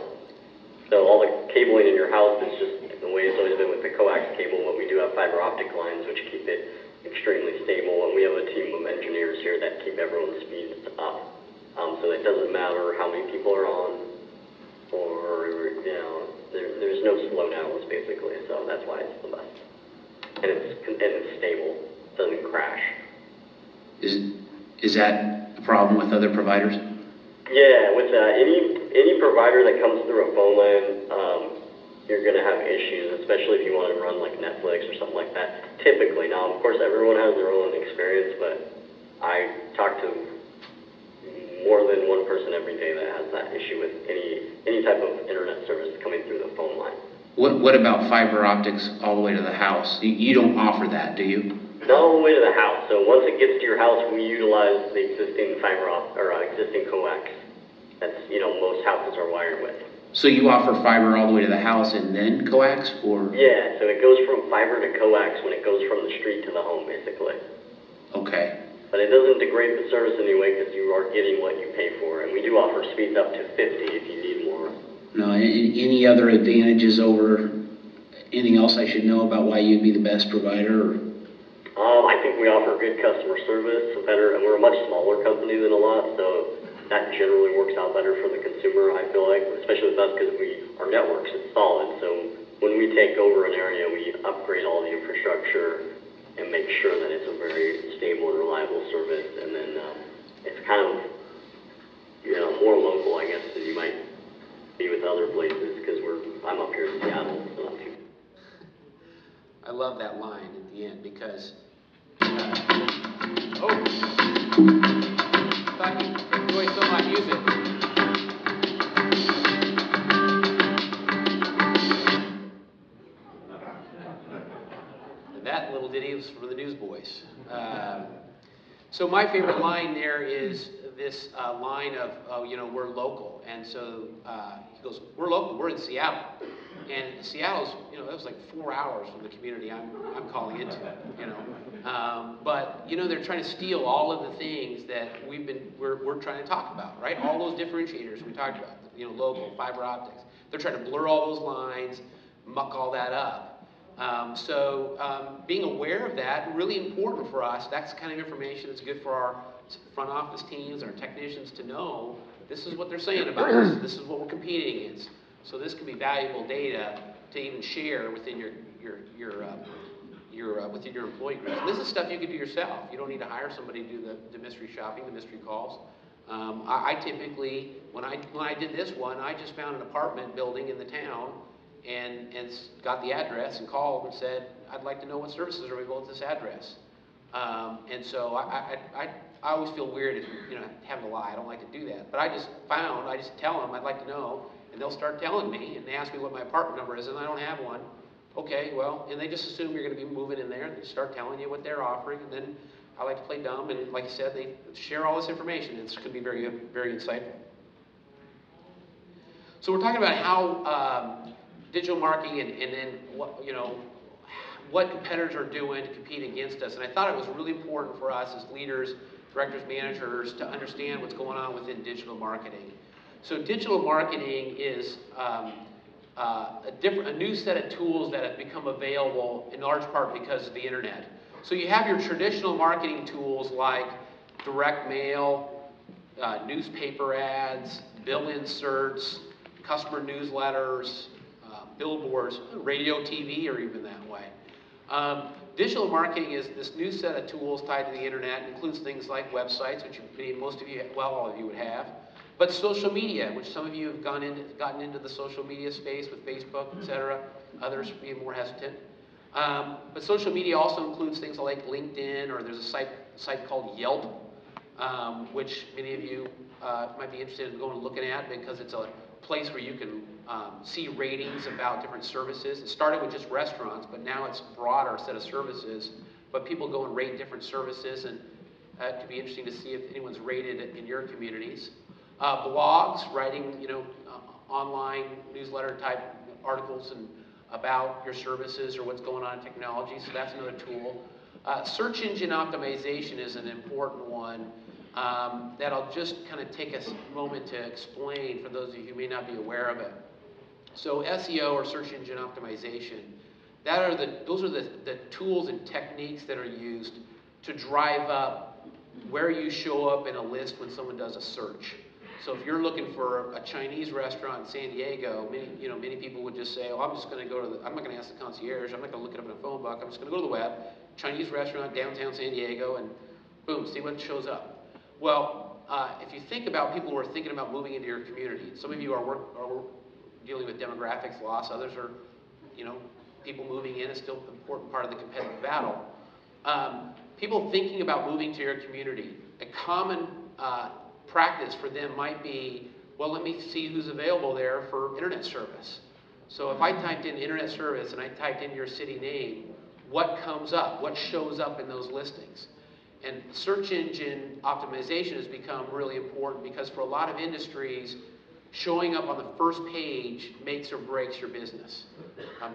So all the cabling in your house is just the way it's always been with the coax cable, but we do have fiber optic lines which keep it extremely stable, and we have a team of engineers here that keep everyone's speeds up. So it doesn't matter how many people are on, or there's no slowdowns basically. So that's why it's the best, and it's stable, it doesn't crash. Is that a problem with other providers? Yeah, with any provider that comes through a phone line, you're going to have issues, especially if you want to run like Netflix or something like that. Typically, now of course everyone has their own experience, but I talk to more than one person every day that has that issue with any type of internet service coming through the phone line. What about fiber optics all the way to the house? You don't offer that, do you? Not all the way to the house. So once it gets to your house, we utilize the existing existing coax. That's most houses are wired with. So you offer fiber all the way to the house and then coax, or? Yeah, so it goes from fiber to coax when it goes from the street to the home, basically. Okay. But it doesn't degrade the service anyway because you are getting what you pay for. And we do offer speeds up to 50 if you need more. No, any other advantages over anything else I should know about why you'd be the best provider? Or? I think we offer good customer service, better, and we're a much smaller company than a lot, so that generally works out better for the consumer, I feel like, especially with us because our network's solid. So when we take over an area, we upgrade all the infrastructure and make sure that it's a very stable and reliable service. And then it's kind of, more local, I guess, than you might be with other places because I'm up here in Seattle, so not too. I love that line at the end because, thought you enjoyed some of my music. That little ditty was from the Newsboys. So my favorite line there is this line of, we're local. And so he goes, we're local, we're in Seattle. And Seattle's, that was like 4 hours from the community I'm calling into, But, they're trying to steal all of the things that we're trying to talk about, right? All those differentiators we talked about, local, fiber optics. They're trying to blur all those lines, muck all that up. Being aware of that, really important for us. That's the kind of information that's good for our front office teams, our technicians to know. This is what they're saying about us. This is what we're competing against. So this can be valuable data to even share within your within your employee groups. And this is stuff you can do yourself. You don't need to hire somebody to do the mystery shopping, the mystery calls. I typically, when I did this one, I just found an apartment building in the town and got the address and called and said, I'd like to know what services are available at this address. And so I always feel weird if having to lie. I don't like to do that. But I just tell them I'd like to know, and they'll start telling me, and they ask me what my apartment number is, and I don't have one. Okay, well, and they just assume you're going to be moving in there, and they start telling you what they're offering, and then I like to play dumb, and like I said, they share all this information. It's going to be very, very insightful. So we're talking about how digital marketing and then what competitors are doing to compete against us. And I thought it was really important for us as leaders, directors, managers to understand what's going on within digital marketing. So digital marketing is a new set of tools that have become available in large part because of the internet. So you have your traditional marketing tools like direct mail, newspaper ads, bill inserts, customer newsletters, billboards, radio, TV, or even that way. Digital marketing is this new set of tools tied to the internet. It includes things like websites, which most of you, well, all of you would have, but social media, which some of you have gotten into the social media space with Facebook, etc. Others being more hesitant. But social media also includes things like LinkedIn, or there's a site called Yelp, which many of you might be interested in going and looking at because it's a place where you can see ratings about different services. It started with just restaurants, but now it's a broader set of services but people go and rate different services, and it could be interesting to see if anyone's rated in your communities. Blogs, writing, online newsletter type articles and about your services or what's going on in technology, so that's another tool. Search engine optimization is an important one that I'll just kind of take a moment to explain for those of you who may not be aware of it. So SEO, or search engine optimization, those are the tools and techniques that are used to drive up where you show up in a list when someone does a search. So if you're looking for a Chinese restaurant in San Diego, many people would just say, oh, I'm just going to go to I'm not going to ask the concierge, I'm not going to look it up in a phone book, I'm just going to go to the web, Chinese restaurant, downtown San Diego, and boom, see what shows up. Well, if you think about people who are thinking about moving into your community, some of you are dealing with demographics loss, others are, people moving in is still an important part of the competitive battle. People thinking about moving to your community, a common practice for them might be, well, let me see who's available there for internet service. So if I typed in internet service and I typed in your city name, what comes up? What shows up in those listings? And search engine optimization has become really important because for a lot of industries, showing up on the first page makes or breaks your business.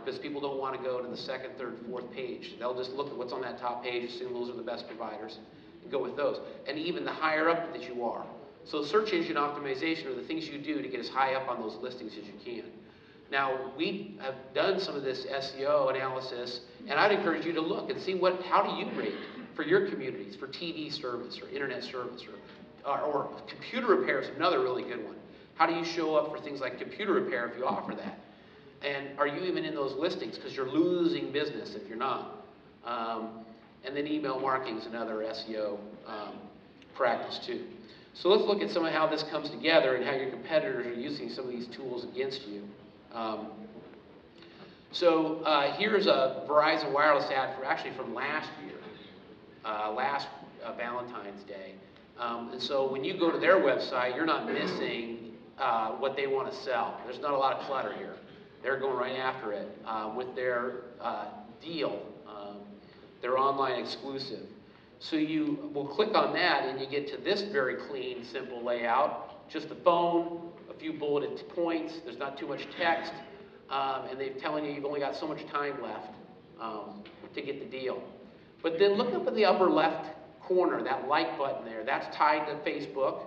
Because people don't want to go to the second, third, fourth page. They'll just look at what's on that top page, assume those are the best providers, and go with those. And even the higher up that you are. So search engine optimization are the things you do to get as high up on those listings as you can. Now, we have done some of this SEO analysis, and I'd encourage you to look and see how do you rate for your communities, for TV service or internet service, or computer repair is another really good one. How do you show up for things like computer repair if you offer that? And are you even in those listings? Because you're losing business if you're not. And then email marketing is another SEO practice too. So let's look at some of how this comes together and how your competitors are using some of these tools against you. Here's a Verizon Wireless ad from last year, last Valentine's Day. And so when you go to their website, you're not missing what they want to sell. There's not a lot of clutter here. They're going right after it with their deal, their online exclusive. So you will click on that and you get to this very clean, simple layout. Just the phone, a few bulleted points, there's not too much text, and they're telling you you've only got so much time left to get the deal. But then look up in the upper left corner, that like button there, that's tied to Facebook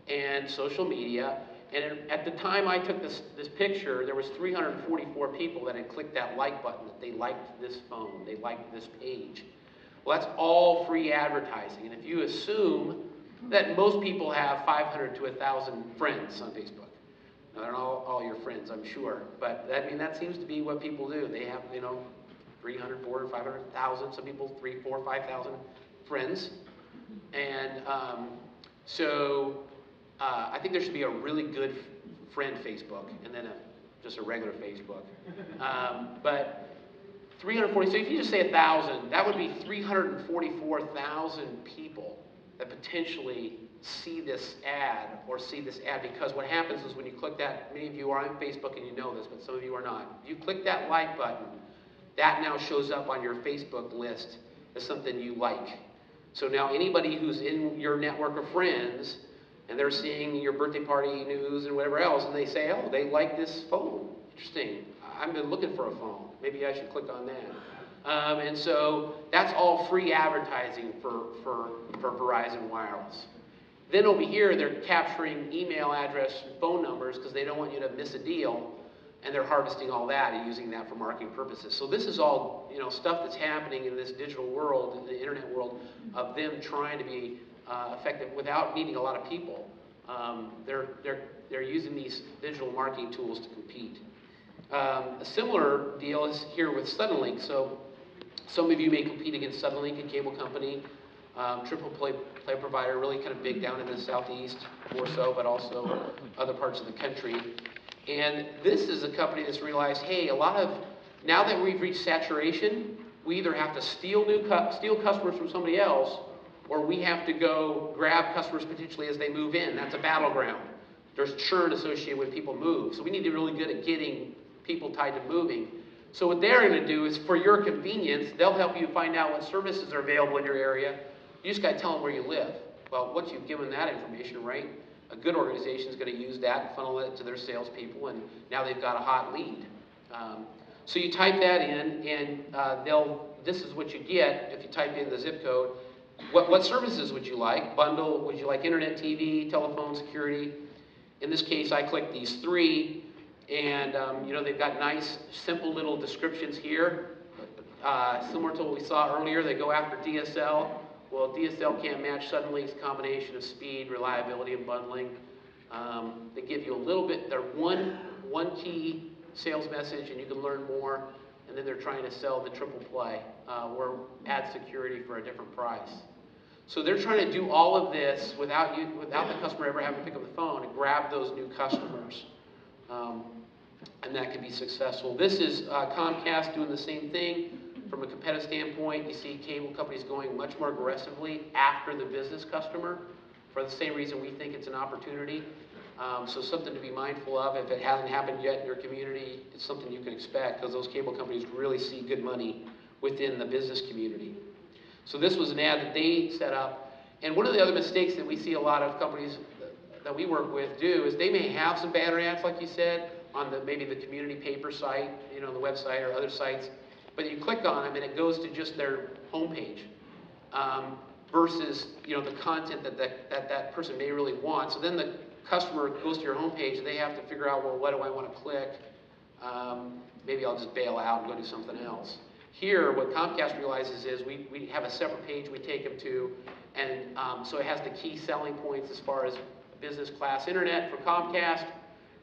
and social media. And at the time I took this picture, there was 344 people that had clicked that like button, that they liked this phone, they liked this page. Well, that's all free advertising. And if you assume that most people have 500 to 1,000 friends on Facebook, now they're not all your friends, I'm sure, but that seems to be what people do. They have, 300, 400, 500,000, some people 3, 4, 5,000 friends. And I think there should be a really good friend Facebook and then just a regular Facebook. But 340, so if you just say 1,000, that would be 344,000 people that potentially see this ad because what happens is when you click that, many of you are on Facebook and you know this, but some of you are not. If you click that like button, that now shows up on your Facebook list as something you like. So now anybody who's in your network of friends and they're seeing your birthday party news and whatever else, and they say, oh, they like this phone. Interesting. I've been looking for a phone. Maybe I should click on that. And so that's all free advertising for Verizon Wireless. Then over here, they're capturing email address and phone numbers because they don't want you to miss a deal, and they're harvesting all that and using that for marketing purposes. So this is all stuff that's happening in this digital world, in the internet world, of them trying to be effective without needing a lot of people. They're using these digital marketing tools to compete. A similar deal is here with Suddenlink. So some of you may compete against Suddenlink, a cable company, triple play provider, really kind of big down in the southeast, more so, but also other parts of the country. And this is a company that's realized, hey, now that we've reached saturation, we either have to steal customers from somebody else, or we have to go grab customers potentially as they move in. That's a battleground. There's churn associated when people move. So we need to be really good at getting people tied to moving. So what they're going to do is, for your convenience, they'll help you find out what services are available in your area. You just got to tell them where you live. Well, once you've given that information, right, a good organization is going to use that and funnel it to their salespeople, and now they've got a hot lead. So you type that in, and this is what you get if you type in the zip code. What services would you like? Bundle, would you like internet, TV, telephone, security? In this case, I clicked these three, and they've got nice, simple little descriptions here. Similar to what we saw earlier, they go after DSL. Well, DSL can't match Suddenlink's combination of speed, reliability, and bundling. They give you a little bit, they're one key sales message, and you can learn more. And then they're trying to sell the triple play, or add security for a different price. So they're trying to do all of this without the customer ever having to pick up the phone and grab those new customers. And that can be successful. This is Comcast doing the same thing. From a competitive standpoint, you see cable companies going much more aggressively after the business customer for the same reason we think it's an opportunity. So something to be mindful of. If it hasn't happened yet in your community, it's something you can expect, because those cable companies really see good money within the business community. So this was an ad that they set up. And one of the other mistakes that we see a lot of companies that we work with do is they may have some banner ads, like you said, on maybe the community paper site, the website or other sites, but you click on them and it goes to just their homepage, versus the content that person may really want. So then the customer goes to your homepage and they have to figure out, well, what do I want to click? Maybe I'll just bail out and go do something else. Here, what Comcast realizes is we have a separate page we take them to, and so it has the key selling points as far as business class internet for Comcast,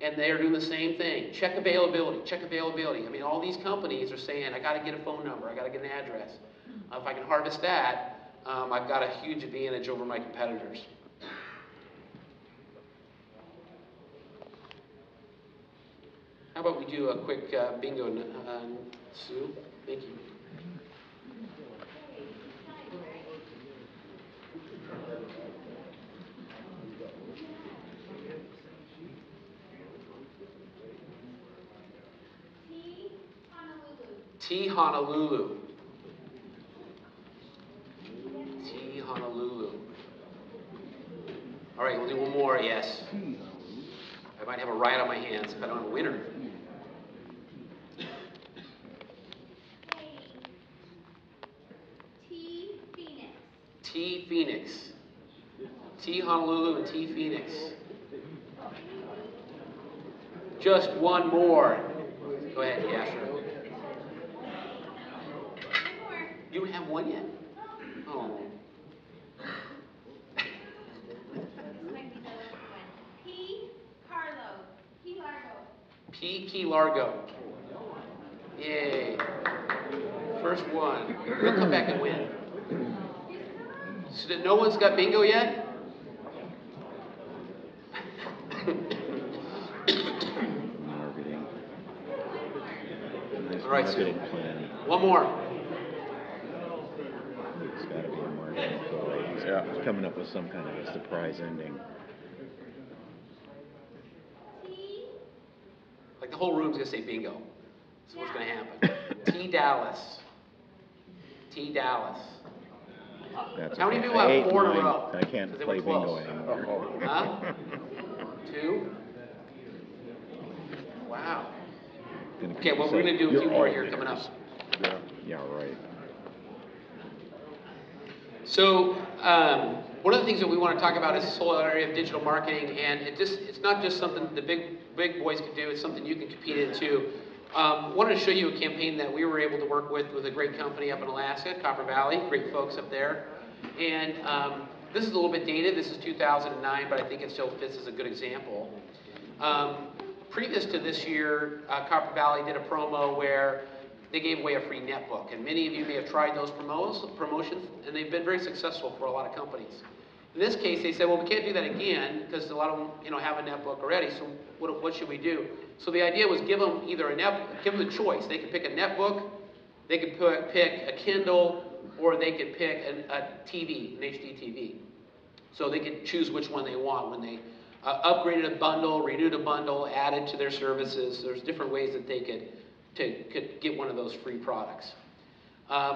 and they're doing the same thing. Check availability, check availability. I mean, all these companies are saying, I got to get a phone number, I got to get an address. If I can harvest that, I've got a huge advantage over my competitors. How about we do a quick bingo, Sue? Thank you. T Honolulu. T Honolulu. All right, we'll do one more, yes. I might have a riot on my hands if I don't have a winner. T Phoenix. T Honolulu and T Phoenix. Just one more. Go ahead, yeah, sure. You don't have one yet? Oh. P. Key Largo. Yay. First one. We'll come back and win. So no one's got bingo yet? All right, so one more. It's got to be a marketing play. Yeah, coming up with some kind of a surprise ending. Like the whole room's gonna say bingo. So what's gonna happen? T Dallas. T Dallas. That's How many okay. people have 4 in a row? I can't They play were bingo close. anymore. Huh? 2? Wow. Okay, well, we're going to do a few more here coming up. Yeah, right. So, one of the things that we want to talk about is this whole area of digital marketing, and it's not just something the big boys can do, it's something you can compete in too. Wanted to show you a campaign that we were able to work with a great company up in Alaska, Copper Valley, great folks up there. And this is a little bit dated, this is 2009, but I think it still fits as a good example. Previous to this year, Copper Valley did a promo where they gave away a free netbook. And many of you may have tried those promotions, and they've been very successful for a lot of companies. In this case, they said, well, we can't do that again because a lot of them, have a netbook already. So what should we do? So the idea was give them either give them the choice. They could pick a netbook, they could pick a Kindle, or they could pick a TV, an HD TV. So they could choose which one they want when they upgraded a bundle, renewed a bundle, added to their services. There's different ways that they could get one of those free products.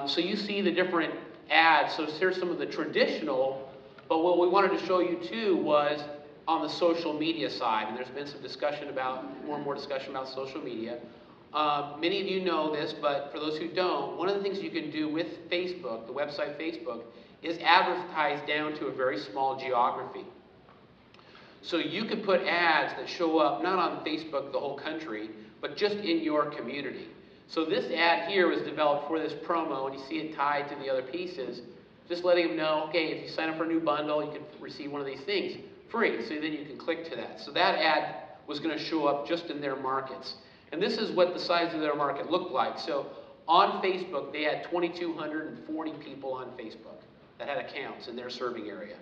So you see the different ads. So here's some of the traditional, but what we wanted to show you too was on the social media side, and there's been some discussion about, more and more discussion about social media. Many of you know this, but for those who don't, one of the things you can do with Facebook, the website Facebook, is advertise down to a very small geography. So you can put ads that show up not on Facebook the whole country, but just in your community. So this ad here was developed for this promo, and you see it tied to the other pieces, just letting them know, okay, if you sign up for a new bundle, you can receive one of these things free. So then you can click to that. So that ad was going to show up just in their markets. And this is what the size of their market looked like. So on Facebook, they had 2,240 people on Facebook that had accounts in their serving area.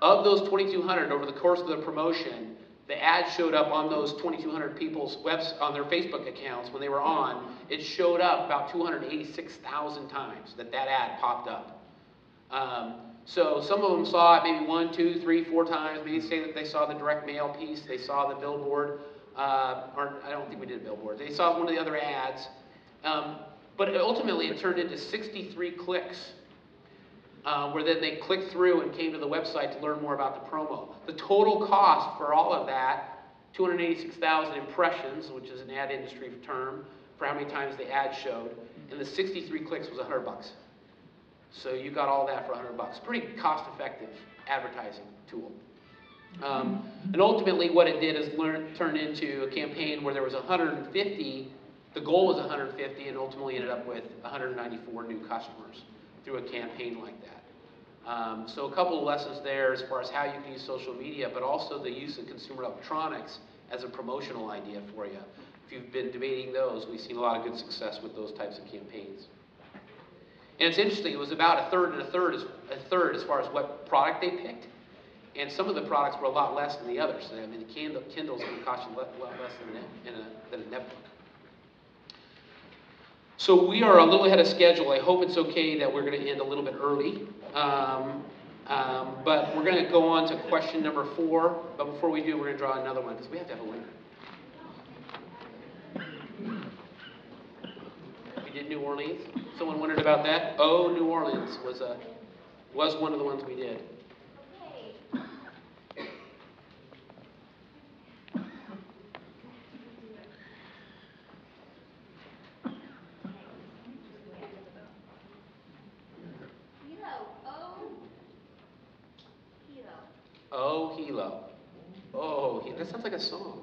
Of those 2,200, over the course of the promotion, the ad showed up on those 2,200 people's on their Facebook accounts when they were on. It showed up about 286,000 times that ad popped up. So some of them saw it maybe 1, 2, 3, 4 times. Maybe say that they saw the direct mail piece, they saw the billboard, or I don't think we did a billboard. They saw one of the other ads, but ultimately it turned into 63 clicks. Where then they clicked through and came to the website to learn more about the promo. The total cost for all of that, 286,000 impressions, which is an ad industry term, for how many times the ad showed, and the 63 clicks was $100. So you got all that for $100. Pretty cost-effective advertising tool. And ultimately what it did is turn into a campaign where there was 150, the goal was 150, and ultimately ended up with 194 new customers through a campaign like that. So a couple of lessons there as far as how you can use social media, but also the use of consumer electronics as a promotional idea for you. If you've been debating those, we've seen a lot of good success with those types of campaigns. And it's interesting, it was about a third and a third as far as what product they picked. And some of the products were a lot less than the others. I mean, the Kindle's going to cost you a lot less than a netbook. So we are a little ahead of schedule. I hope it's okay that we're going to end a little bit early. But we're going to go on to question number 4. But before we do, we're going to draw another one because we have to have a winner. We did New Orleans. Someone wondered about that. Oh, New Orleans was one of the ones we did. Oh, Hilo. Oh, that sounds like a song.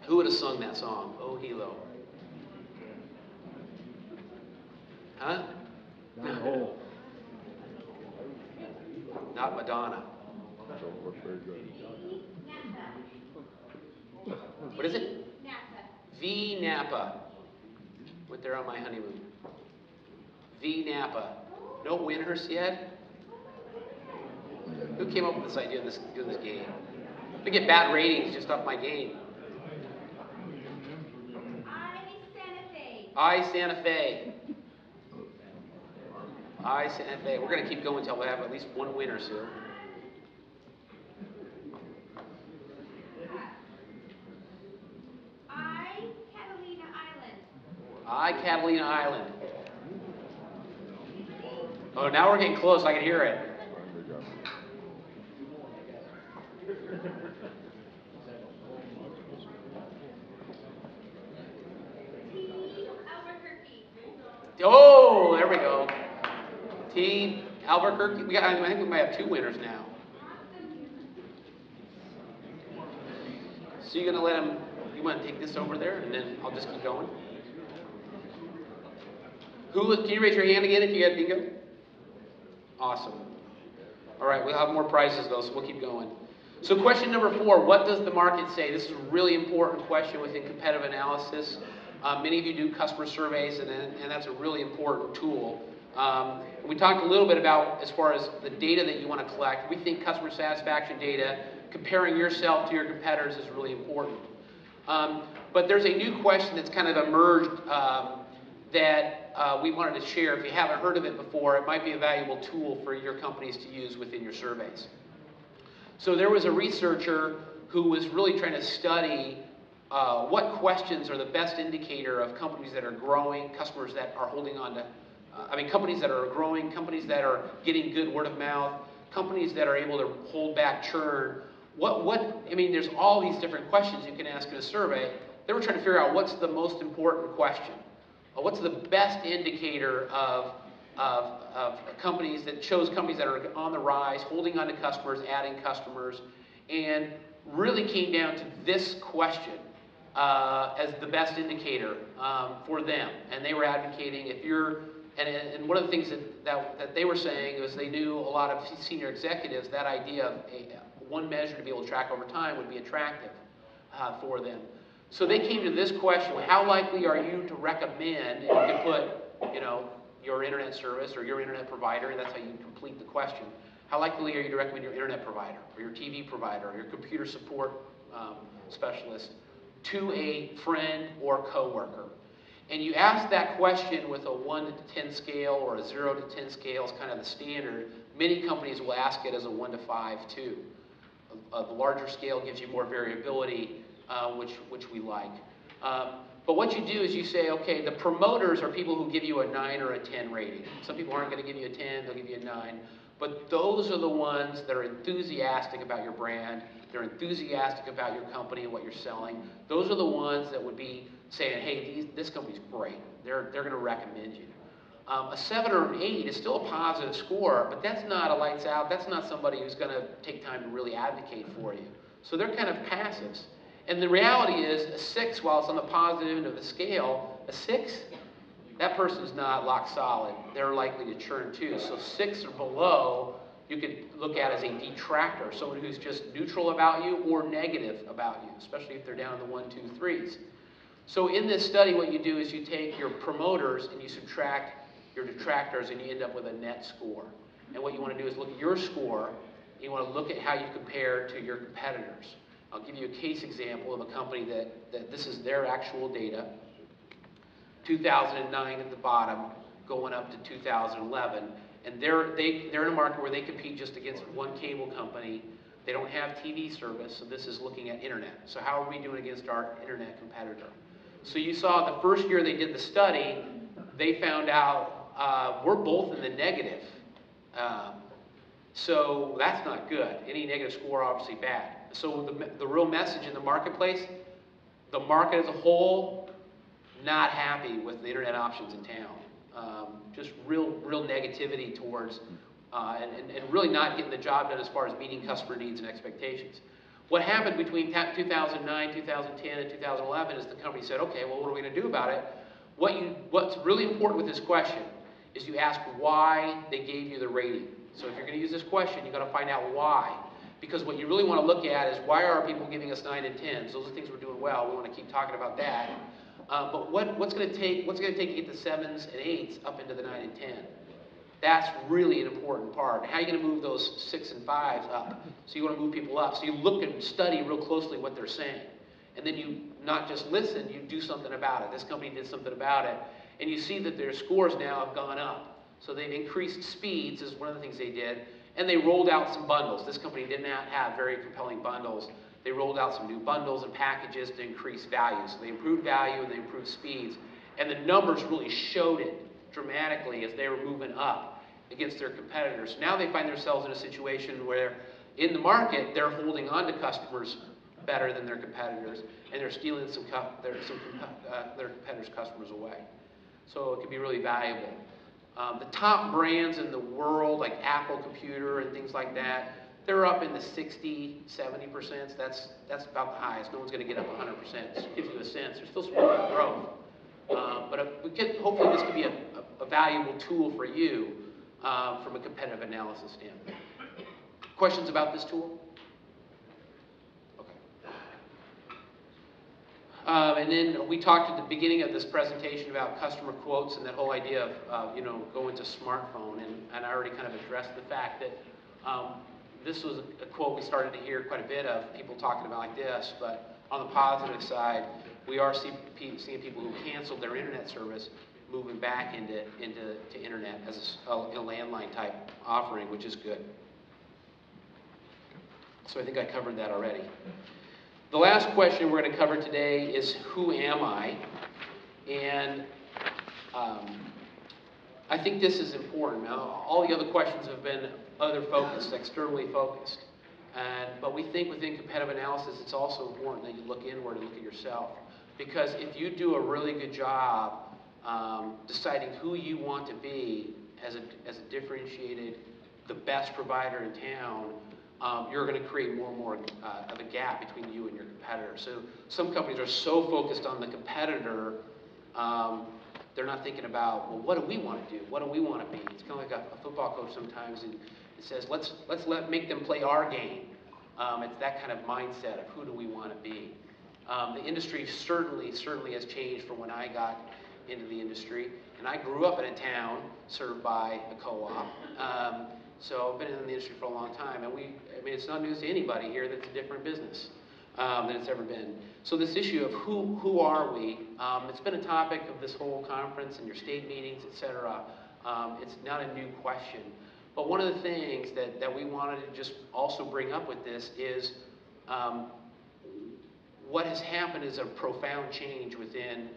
Who would have sung that song? Oh, Hilo. Huh? No. Not Madonna. What is it? V Napa. Went there on my honeymoon. V Napa. No winners yet? Who came up with this idea of doing this game? We get bad ratings just off my game. I Santa Fe. I Santa Fe. We're going to keep going until we have at least one winner, Sue. I Catalina Island. Oh, now we're getting close. I can hear it. Oh, there we go. T. Albuquerque. I think we might have 2 winners now. So you're going to let him, you want to take this over there, and then I'll just keep going? Can you raise your hand again if you got bingo? Awesome. All right, we'll have more prizes, though, so we'll keep going. So question number 4, what does the market say? This is a really important question within competitive analysis. Many of you do customer surveys, and that's a really important tool. We talked a little bit about as far as the data that you want to collect. We think customer satisfaction data, comparing yourself to your competitors is really important. But there's a new question that's kind of emerged that we wanted to share. If you haven't heard of it before, it might be a valuable tool for your companies to use within your surveys. So there was a researcher who was really trying to study what questions are the best indicator of companies that are growing, customers that are holding on to, companies that are growing, companies that are getting good word of mouth, companies that are able to hold back churn. There's all these different questions you can ask in a survey. They were trying to figure out what's the most important question. What's the best indicator of companies that shows companies that are on the rise, holding on to customers, adding customers, and really came down to this question as the best indicator for them. And they were advocating if you're, and one of the things that they were saying was they knew a lot of senior executives, that idea of one measure to be able to track over time would be attractive for them. So they came to this question: how likely are you to recommend? And you can put, your internet service or your internet provider, and that's how you complete the question. How likely are you to recommend your internet provider or your TV provider or your computer support specialist to a friend or coworker? And you ask that question with a 1 to 10 scale or a 0 to 10 scale is kind of the standard. Many companies will ask it as a 1 to 5 too. The larger scale gives you more variability, which we like. But what you do is you say, okay, the promoters are people who give you a 9 or a 10 rating. Some people aren't going to give you a 10, they'll give you a 9. But those are the ones that are enthusiastic about your brand. They're enthusiastic about your company and what you're selling. Those are the ones that would be saying, hey, this company's great. They're going to recommend you. A 7 or an 8 is still a positive score, but that's not a lights out. That's not somebody who's going to take time to really advocate for you. So they're kind of passives. And the reality is, a 6, while it's on the positive end of the scale, a 6, that person's not lock solid. They're likely to churn too. So 6 or below, you could look at as a detractor, someone who's just neutral about you or negative about you, especially if they're down in the 1, 2, 3s. So in this study, what you do is you take your promoters and you subtract your detractors, and you end up with a net score. And what you want to do is look at your score. You want to look at how you compare to your competitors. I'll give you a case example of a company that this is their actual data. 2009 at the bottom, going up to 2011. And they're in a market where they compete just against one cable company. They don't have TV service, so this is looking at internet. So how are we doing against our internet competitor? So you saw the first year they did the study, they found out we're both in the negative. So that's not good. Any negative score, obviously bad. So the real message in the marketplace, the market as a whole, not happy with the internet options in town. Just real negativity towards, and really not getting the job done as far as meeting customer needs and expectations. What happened between 2009, 2010, and 2011 is the company said, okay, well, what are we going to do about it? What's really important with this question is you ask why they gave you the rating. So if you're going to use this question, you've got to find out why. Because what you really want to look at is why are people giving us 9 and 10s? Those are things we're doing well. We want to keep talking about that. But what's going to take to get the 7s and 8s up into the 9 and 10? That's really an important part. How are you going to move those 6 and 5s up? So you want to move people up. So you look and study real closely what they're saying. And then you not just listen, you do something about it. This company did something about it. And you see that their scores now have gone up. So they've increased speeds is one of the things they did. And they rolled out some bundles. This company did not have very compelling bundles. They rolled out some new bundles and packages to increase value. So they improved value and they improved speeds. And the numbers really showed it dramatically as they were moving up against their competitors. Now they find themselves in a situation where in the market, they're holding on to customers better than their competitors, and they're stealing their competitors' customers away. So it can be really valuable. The top brands in the world, like Apple Computer and things like that, they're up in the 60, 70%. That's about the highest. No one's going to get up 100%. Just gives you a sense. There's still some room for growth. But hopefully this could be a valuable tool for you from a competitive analysis standpoint. Questions about this tool? Okay. And then we talked at the beginning of this presentation about customer quotes and that whole idea of going to smartphone. And I already kind of addressed the fact that this was a quote we started to hear quite a bit of, people talking about like this. But on the positive side, we are seeing people who canceled their internet service moving back into internet as a landline type offering, which is good. So I think I covered that already. The last question we're going to cover today is, who am I? And I think this is important. Now, all the other questions have been other focused, externally focused. But we think within competitive analysis, it's also important that you look inward and look at yourself. Because if you do a really good job deciding who you want to be as a differentiated, the best provider in town, you're going to create more and more of a gap between you and your competitor. So some companies are so focused on the competitor, they're not thinking about, well, what do we want to do? What do we want to be? It's kind of like a football coach sometimes, and it says, let's make them play our game. It's that kind of mindset of who do we want to be. The industry certainly has changed from when I got into the industry, and I grew up in a town served by a co-op. So I've been in the industry for a long time, and it's not news to anybody here that's a different business than it's ever been. So this issue of who are we, it's been a topic of this whole conference and your state meetings, et cetera. It's not a new question. But one of the things that we wanted to just also bring up with this is what has happened is a profound change within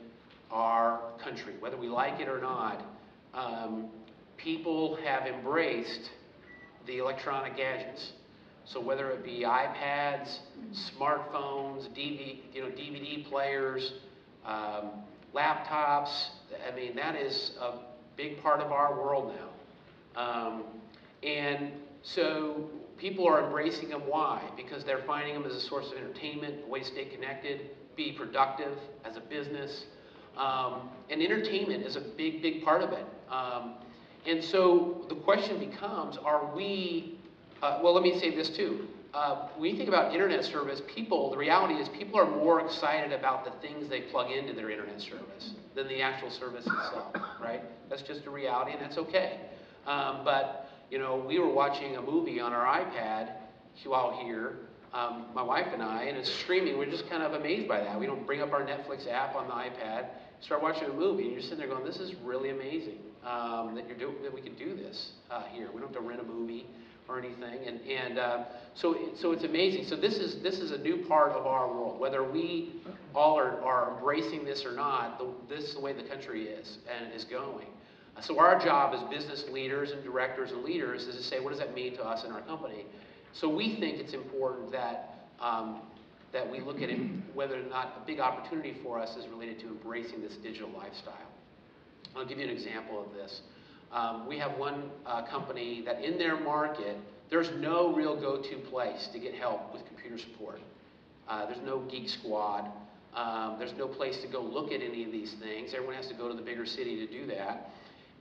our country. Whether we like it or not, people have embraced the electronic gadgets. So whether it be iPads, smartphones, DVD players, laptops, I mean, that is a big part of our world now. And so people are embracing them. Why? Because they're finding them as a source of entertainment, a way to stay connected, be productive as a business. And entertainment is a big part of it. And so the question becomes, are we, well, let me say this too. When you think about internet service, the reality is people are more excited about the things they plug into their internet service than the actual service itself, right? That's just a reality, and that's okay. But, we were watching a movie on our iPad while here, my wife and I, and it's streaming. We're just kind of amazed by that. We don't bring up our Netflix app on the iPad, start watching a movie, and you're sitting there going, this is really amazing that we can do this here. We don't have to rent a movie or anything, and so it's amazing. So this is a new part of our world. Whether we all are embracing this or not, this is the way the country is and is going. So our job as business leaders and directors and leaders is to say, what does that mean to us and our company? So we think it's important that we look at it, whether or not a big opportunity for us is related to embracing this digital lifestyle. I'll give you an example of this. We have one company that in their market, there's no real go-to place to get help with computer support. There's no Geek Squad. There's no place to go look at any of these things. Everyone has to go to the bigger city to do that.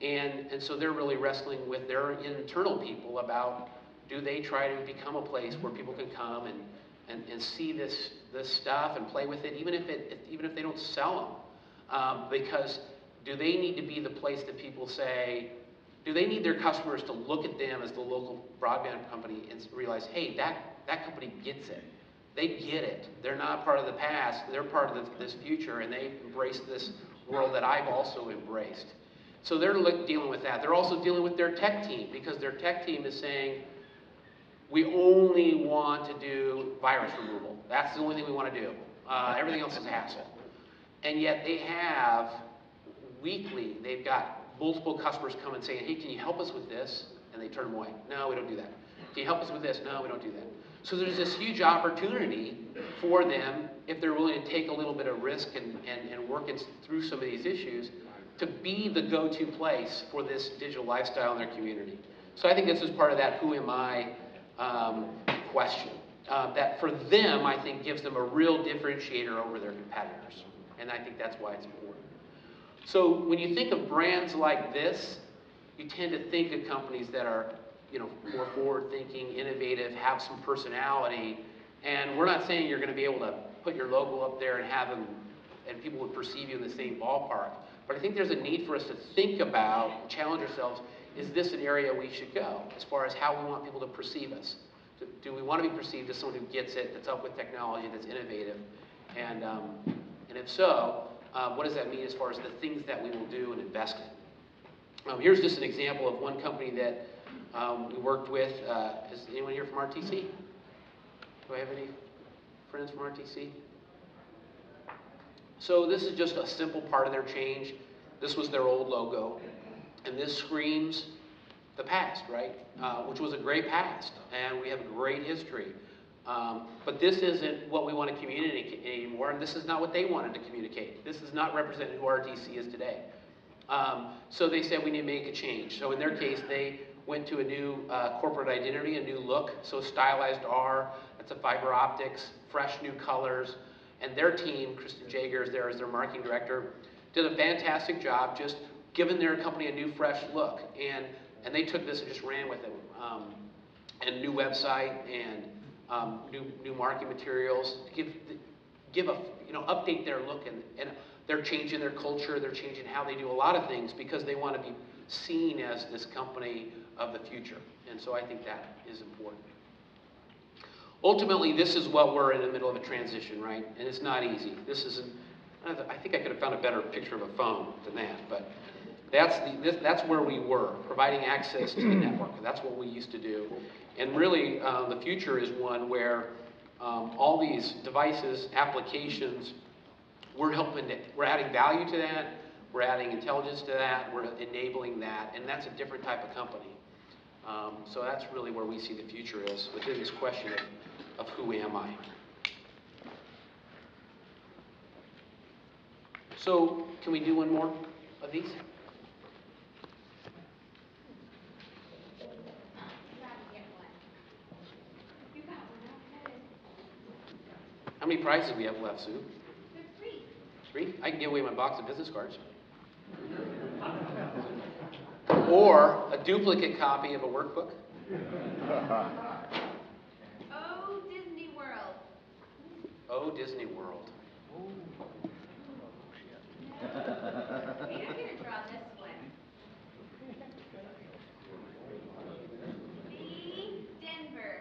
And so they're really wrestling with their internal people about, do they try to become a place where people can come and see this stuff and play with it, even if they don't sell them? Because do they need to be the place that people say, do they need their customers to look at them as the local broadband company and realize, hey, that company gets it. They get it. They're not part of the past. They're part of this future, and they embrace this world that I've also embraced. So they're dealing with that. They're also dealing with their tech team, because their tech team is saying, we only want to do virus removal. That's the only thing we want to do. Everything else is hassle. And yet they have, weekly, they've got multiple customers come and saying, hey, can you help us with this? And they turn them away. No, we don't do that. Can you help us with this? No, we don't do that. So there's this huge opportunity for them, if they're willing to take a little bit of risk and work through some of these issues, to be the go-to place for this digital lifestyle in their community. So I think this is part of that who am I question. That for them, I think, gives them a real differentiator over their competitors. And I think that's why it's important. So when you think of brands like this, you tend to think of companies that are, more forward-thinking, innovative, have some personality. And we're not saying you're going to be able to put your logo up there and have them, and people would perceive you in the same ballpark. But I think there's a need for us to think about, challenge ourselves, is this an area we should go as far as how we want people to perceive us? Do we want to be perceived as someone who gets it, that's up with technology, that's innovative? And if so, what does that mean as far as the things that we will do and invest in? Here's just an example of one company that we worked with. Is anyone here from RTC? Do I have any friends from RTC? So this is just a simple part of their change. This was their old logo, and this screams the past, right? Which was a great past, and we have a great history. But this isn't what we want to communicate anymore, and this is not what they wanted to communicate. This does not represent who RTC is today. So they said we need to make a change. So in their case, they went to a new corporate identity, a new look. So stylized R, that's a fiber optics, fresh new colors. And their team, Kristen Jaeger is there as their marketing director, did a fantastic job just giving their company a new, fresh look. And they took this and just ran with it. And new website and new marketing materials to give a, update their look, and they're changing their culture, they're changing how they do a lot of things because they want to be seen as this company of the future. And so I think that is important. Ultimately, this is what we're in the middle of a transition, right? And it's not easy. This isn't, I think I could have found a better picture of a phone than that, but that's where we were, providing access to the network. That's what we used to do. And really, the future is one where all these devices, applications, we're adding value to that, we're adding intelligence to that, we're enabling that, and that's a different type of company. So that's really where we see the future is within this question of who am I. So can we do one more of these? How many prizes do we have left, Sue? There's 3. 3? I can give away my box of business cards. Or a duplicate copy of a workbook. Oh, Disney World. Oh, Disney World. Wait, I'm gonna draw this one. V, Denver.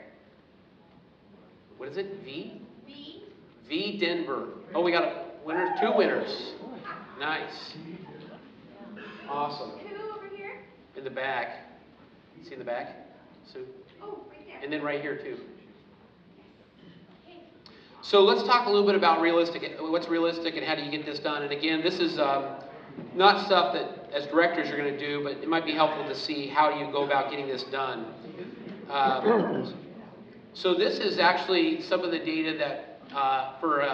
What is it? V? V. V, Denver. Oh, we got a winner, 2 winners. Nice. Awesome. Who over here? In the back. See in the back, Sue? Oh, right there. And then right here too. So let's talk a little bit about what's realistic and how do you get this done. And again, this is not stuff that as directors you're going to do, but it might be helpful to see how you go about getting this done. So this is actually some of the data that for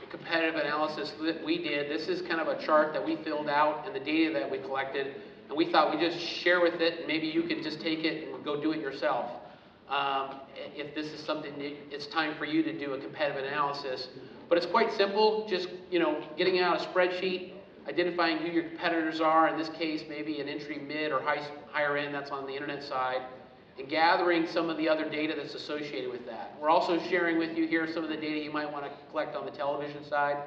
competitive analysis that we did. This is kind of a chart that we filled out and the data that we collected. And we thought we'd just share with it, and maybe you could just take it and go do it yourself. If this is something it's time for you to do a competitive analysis. But it's quite simple, just getting out a spreadsheet, identifying who your competitors are, in this case maybe an entry, mid, or higher end, that's on the internet side, and gathering some of the other data that's associated with that. We're also sharing with you here some of the data you might want to collect on the television side.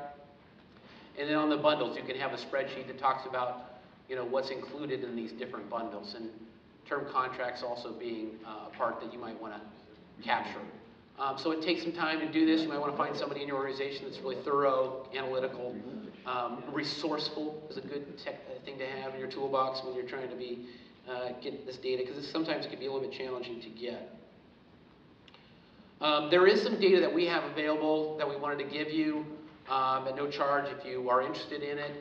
And then on the bundles, you can have a spreadsheet that talks about what's included in these different bundles, and term contracts also being a part that you might want to capture. So it takes some time to do this. You might want to find somebody in your organization that's really thorough, analytical, resourceful is a good thing to have in your toolbox when you're trying to get this data, because sometimes it can be a little bit challenging to get. There is some data that we have available that we wanted to give you at no charge if you are interested in it.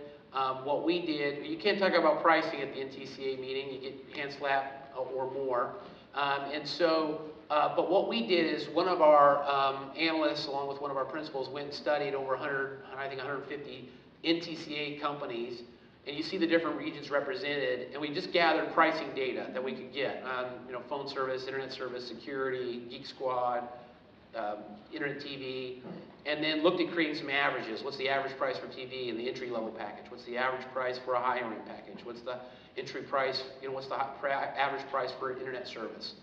What we did, you can't talk about pricing at the NTCA meeting, you get hand slap or more. But what we did is one of our analysts, along with one of our principals, went and studied over 150 NTCA companies, and you see the different regions represented, and we just gathered pricing data that we could get on phone service, internet service, security, Geek Squad, internet TV, and then looked at creating some averages. What's the average price for TV in the entry-level package? What's the average price for a high-end package? What's the entry price, what's the average price for internet service?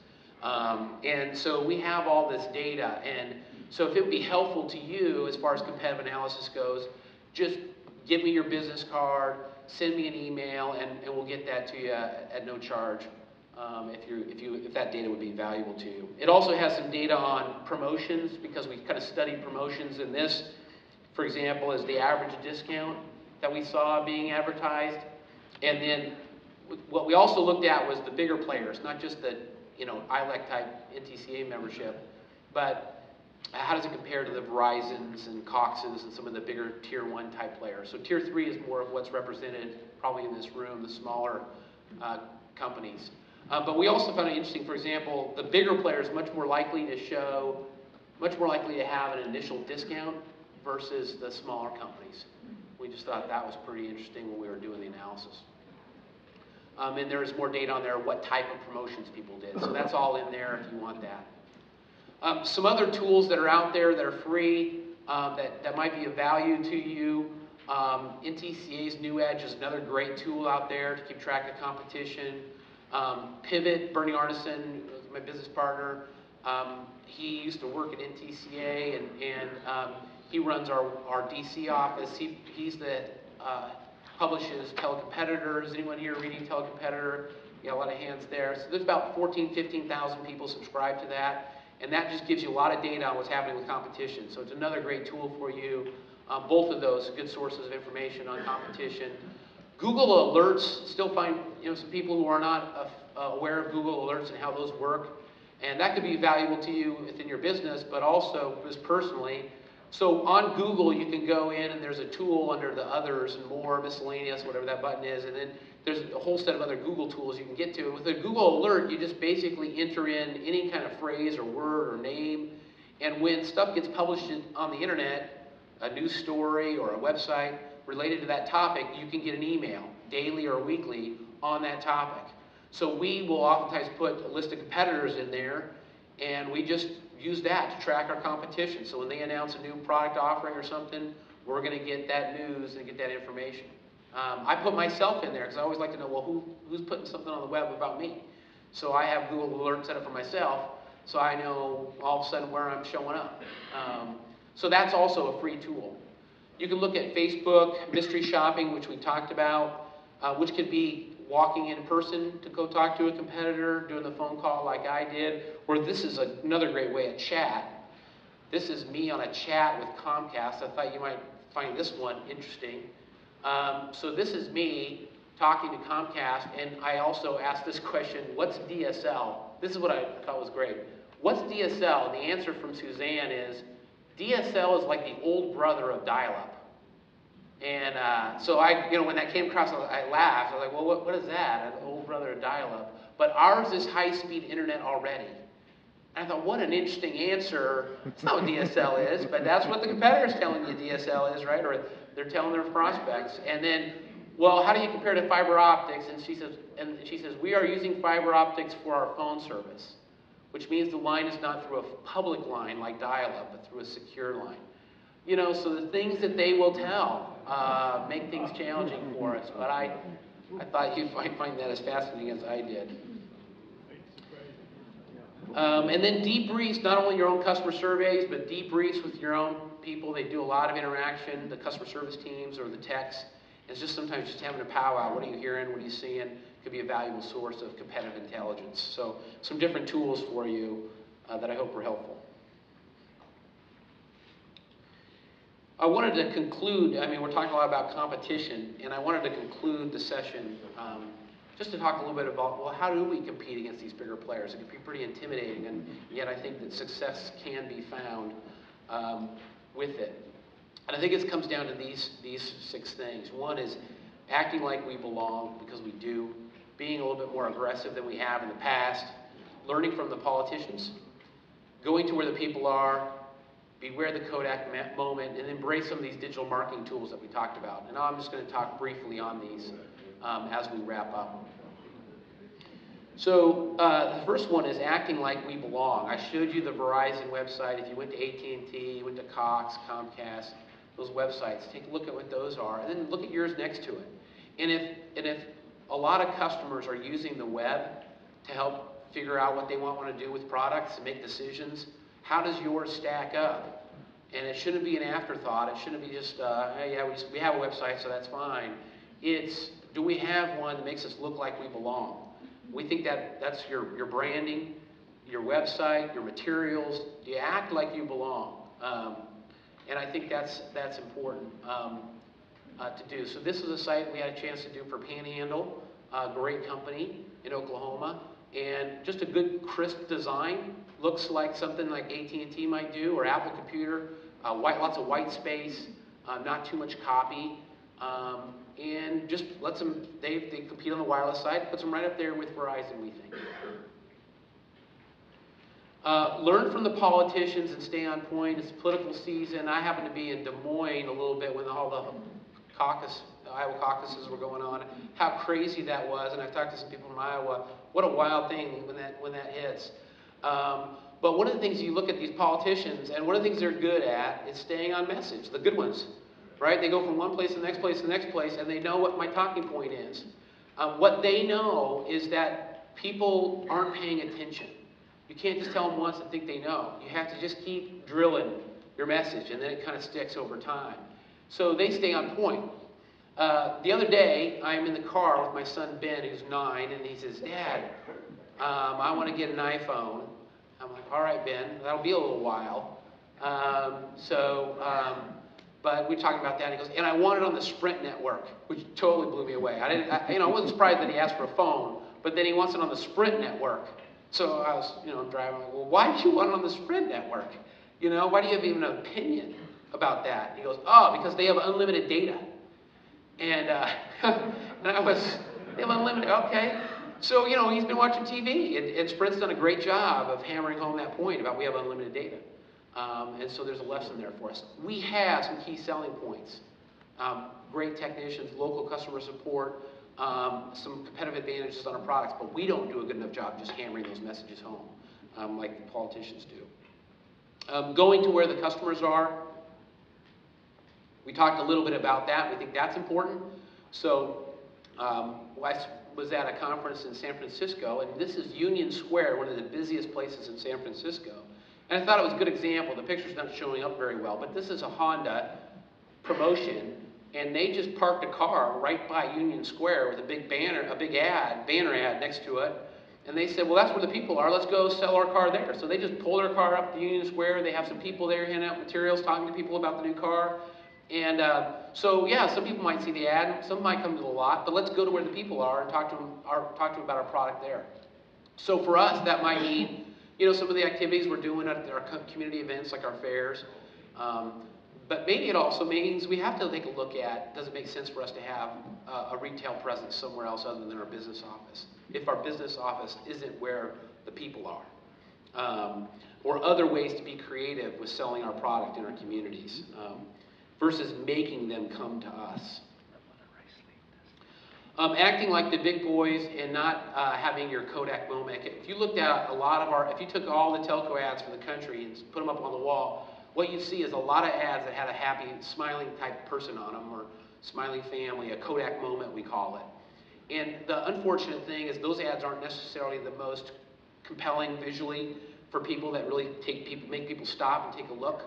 And so we have all this data, and so if it would be helpful to you as far as competitive analysis goes, just give me your business card, send me an email, and we'll get that to you at no charge. If that data would be valuable to you. It also has some data on promotions, because we kind of studied promotions in this. For example, is the average discount that we saw being advertised. And then what we also looked at was the bigger players, not just the ILEC type NTCA membership, but how does it compare to the Verizons and Coxes and some of the bigger tier 1 type players? So tier 3 is more of what's represented probably in this room, the smaller companies. But we also found it interesting, for example, the bigger players much more likely to have an initial discount versus the smaller companies. We just thought that was pretty interesting when we were doing the analysis. And there is more data on there, what type of promotions people did. So that's all in there if you want that. Some other tools that are out there that are free, that might be of value to you. NTCA's New Edge is another great tool out there to keep track of competition. Pivot, Bernie Arneson, my business partner, he used to work at NTCA and he runs our DC office. He's the publishes Telecompetitor. Is anyone here reading Telecompetitor? You got a lot of hands there. So there's about 15,000 people subscribed to that. And that just gives you a lot of data on what's happening with competition. So it's another great tool for you. Both of those good sources of information on competition. Google Alerts, still find some people who are not aware of Google Alerts and how those work. And that could be valuable to you within your business, but also just personally. So on Google, you can go in and there's a tool under the others and more, miscellaneous, whatever that button is, and then there's a whole set of other Google tools you can get to. With a Google Alert, you just basically enter in any kind of phrase or word or name, and when stuff gets published on the internet, a news story or a website related to that topic, you can get an email, daily or weekly, on that topic. So we will oftentimes put a list of competitors in there, and we just use that to track our competition. So when they announce a new product offering or something, we're going to get that news and get that information. I put myself in there because I always like to know, well, who's putting something on the web about me? So I have Google Alert set up for myself, so I know all of a sudden where I'm showing up. So that's also a free tool. You can look at Facebook, mystery shopping, which we talked about, which could be walking in person to go talk to a competitor, doing the phone call like I did, or this is another great way, a chat. This is me on a chat with Comcast. I thought you might find this one interesting. So this is me talking to Comcast, and I also asked this question, what's DSL? This is what I thought was great. What's DSL? The answer from Suzanne is, DSL is like the old brother of dial-up. And so when that came across, I laughed. I was like, well, what is that? An old brother of dial-up. But ours is high-speed internet already. And I thought, what an interesting answer. It's not what DSL is, but that's what the competitor's telling you DSL is, right? Or they're telling their prospects. And then, well, how do you compare to fiber optics? And she says, we are using fiber optics for our phone service, which means the line is not through a public line like dial-up, but through a secure line. So the things that they will tell make things challenging for us. But I thought you might find that as fascinating as I did. And then debriefs, not only your own customer surveys, but debriefs with your own people. They do a lot of interaction, the customer service teams or the techs. It's just sometimes just having a powwow. What are you hearing? What are you seeing? Could be a valuable source of competitive intelligence. So some different tools for you that I hope were helpful. I wanted to conclude, we're talking a lot about competition, and I wanted to conclude the session just to talk a little bit about, well, how do we compete against these bigger players? It can be pretty intimidating, and yet I think that success can be found with it. And I think it comes down to these 6 things. One is acting like we belong, because we do, being a little bit more aggressive than we have in the past, learning from the politicians, going to where the people are, beware the Kodak moment, and embrace some of these digital marketing tools that we talked about. And I'm just going to talk briefly on these as we wrap up. So the first one is acting like we belong. I showed you the Verizon website. If you went to AT&T, you went to Cox, Comcast, those websites, take a look at what those are, and then look at yours next to it. And if a lot of customers are using the web to help figure out what they want to do with products and make decisions, how does yours stack up? And it shouldn't be an afterthought. It shouldn't be just, hey, yeah, we have a website, so that's fine. It's, do we have one that makes us look like we belong? We think that's your branding, your website, your materials. Do you act like you belong? And I think that's important to do. So this is a site we had a chance to do for Panhandle, a great company in Oklahoma. and just a good crisp design. Looks like something like AT&T might do, or Apple Computer. Lots of white space, not too much copy, and just lets them, they compete on the wireless side, puts them right up there with Verizon, we think. Learn from the politicians and stay on point. It's political season. I happen to be in Des Moines a little bit when all the Iowa caucuses were going on. How crazy that was, and I've talked to some people from Iowa. What a wild thing when that hits. But one of the things you look at these politicians, and one of the things they're good at is staying on message. The good ones, right? They go from one place to the next place to the next place, and they know what my talking point is. What they know is that people aren't paying attention. You can't just tell them once and think they know. You have to just keep drilling your message, and then it kind of sticks over time. So they stay on point. The other day, I'm in the car with my son Ben, who's 9, and he says, "Dad, I want to get an iPhone." I'm like, "All right, Ben, that'll be a little while." But we're talking about that, and he goes, "And I want it on the Sprint network," which totally blew me away. I wasn't surprised that he asked for a phone, but then he wants it on the Sprint network. So I was, driving, like, "Well, why do you want it on the Sprint network? Why do you have even an opinion about that?" He goes, "Oh, because they have unlimited data." And, and I was, "They have unlimited, okay." So, he's been watching TV, and Sprint's done a great job of hammering home that point about we have unlimited data. And so there's a lesson there for us. We have some key selling points. Great technicians, local customer support, some competitive advantages on our products, but we don't do a good enough job just hammering those messages home like the politicians do. Going to where the customers are. We talked a little bit about that. We think that's important. So I was at a conference in San Francisco, and this is Union Square, one of the busiest places in San Francisco. And I thought it was a good example. The picture's not showing up very well, but this is a Honda promotion, and they just parked a car right by Union Square with a big banner ad next to it. And they said, "Well, that's where the people are. Let's go sell our car there." So they just pull their car up to Union Square. They have some people there handing out materials, talking to people about the new car. And so, yeah, some people might see the ad, some might come to the lot, but let's go to where the people are and talk to them about our product there. So for us, that might mean, some of the activities we're doing at our community events, like our fairs. But maybe it also means we have to take a look at, does it make sense for us to have a retail presence somewhere else other than our business office? If our business office isn't where the people are. Or other ways to be creative with selling our product in our communities. Versus making them come to us. Acting like the big boys and not having your Kodak moment. If you looked at if you took all the telco ads for the country and put them up on the wall, what you see is a lot of ads that had a happy, smiling type person on them, or smiling family, a Kodak moment we call it. And the unfortunate thing is those ads aren't necessarily the most compelling visually for people that really make people stop and take a look.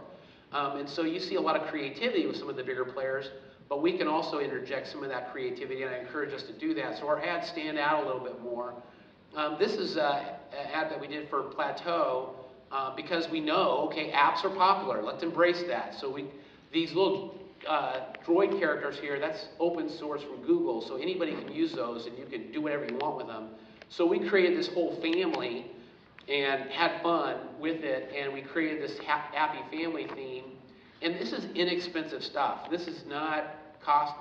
And so you see a lot of creativity with some of the bigger players, but we can also interject some of that creativity, and I encourage us to do that. So our ads stand out a little bit more. This is an ad that we did for Plateau because we know, okay, apps are popular. Let's embrace that. So these little droid characters here, that's open source from Google, so anybody can use those, and you can do whatever you want with them. So we created this whole family and had fun with it, and we created this happy family theme. And this is inexpensive stuff. This is not cost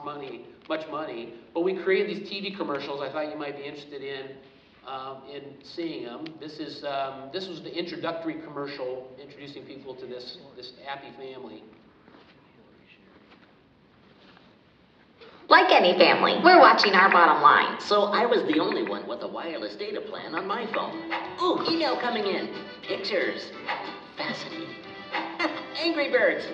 much money, but we created these TV commercials I thought you might be interested in seeing them. This was the introductory commercial introducing people to this happy family. Like any family, we're watching our bottom line. So I was the only one with a wireless data plan on my phone. Ooh, email coming in. Pictures. Fascinating. Angry Birds.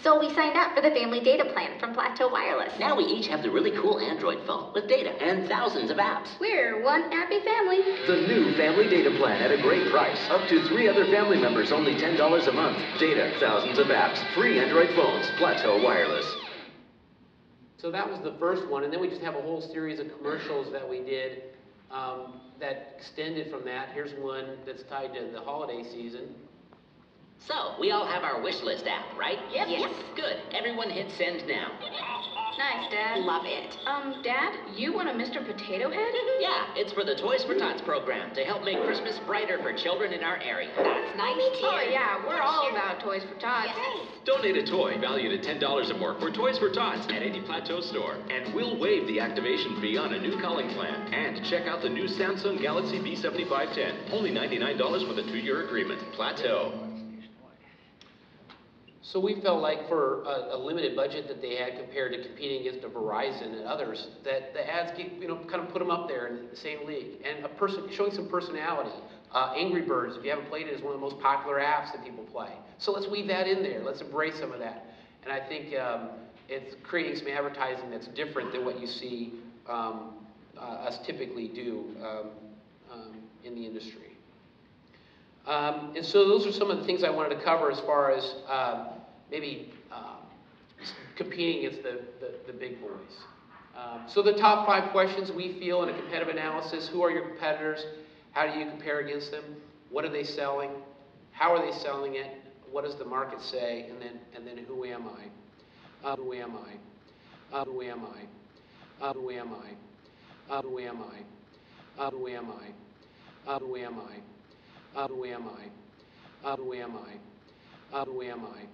So we signed up for the family data plan from Plateau Wireless. Now we each have the really cool Android phone with data and thousands of apps. We're one happy family. The new family data plan at a great price. Up to 3 other family members, only $10 a month. Data, thousands of apps, free Android phones, Plateau Wireless. So that was the first one, and then we just have a whole series of commercials that we did that extended from that. Here's one that's tied to the holiday season. So, we all have our wish list app, right? Yep. Yes. Good. Everyone hit send now. Nice, Dad. Love it. Dad, you want a Mr. Potato Head? Yeah, it's for the Toys for Tots program to help make Christmas brighter for children in our area. That's nice, dear. Oh, yeah, we're all about Toys for Tots. Yes. Donate a toy valued at $10 or more for Toys for Tots at any Plateau store. And we'll waive the activation fee on a new calling plan. And check out the new Samsung Galaxy B7510. Only $99 with a 2-year agreement. Plateau. So we felt like for a limited budget that they had compared to competing against a Verizon and others, that the ads kind of put them up there in the same league. And showing some personality. Angry Birds, if you haven't played it, is one of the most popular apps that people play. So let's weave that in there. Let's embrace some of that. And I think it's creating some advertising that's different than what you see us typically do in the industry. And so those are some of the things I wanted to cover as far as maybe competing against the big boys. So the top 5 questions we feel in a competitive analysis: who are your competitors? How do you compare against them? What are they selling? How are they selling it? What does the market say? And then who am I? Who am I? Who am I? Who am I? Who am I? Who am I? Who am I? Who am I? Who am I? Who am I?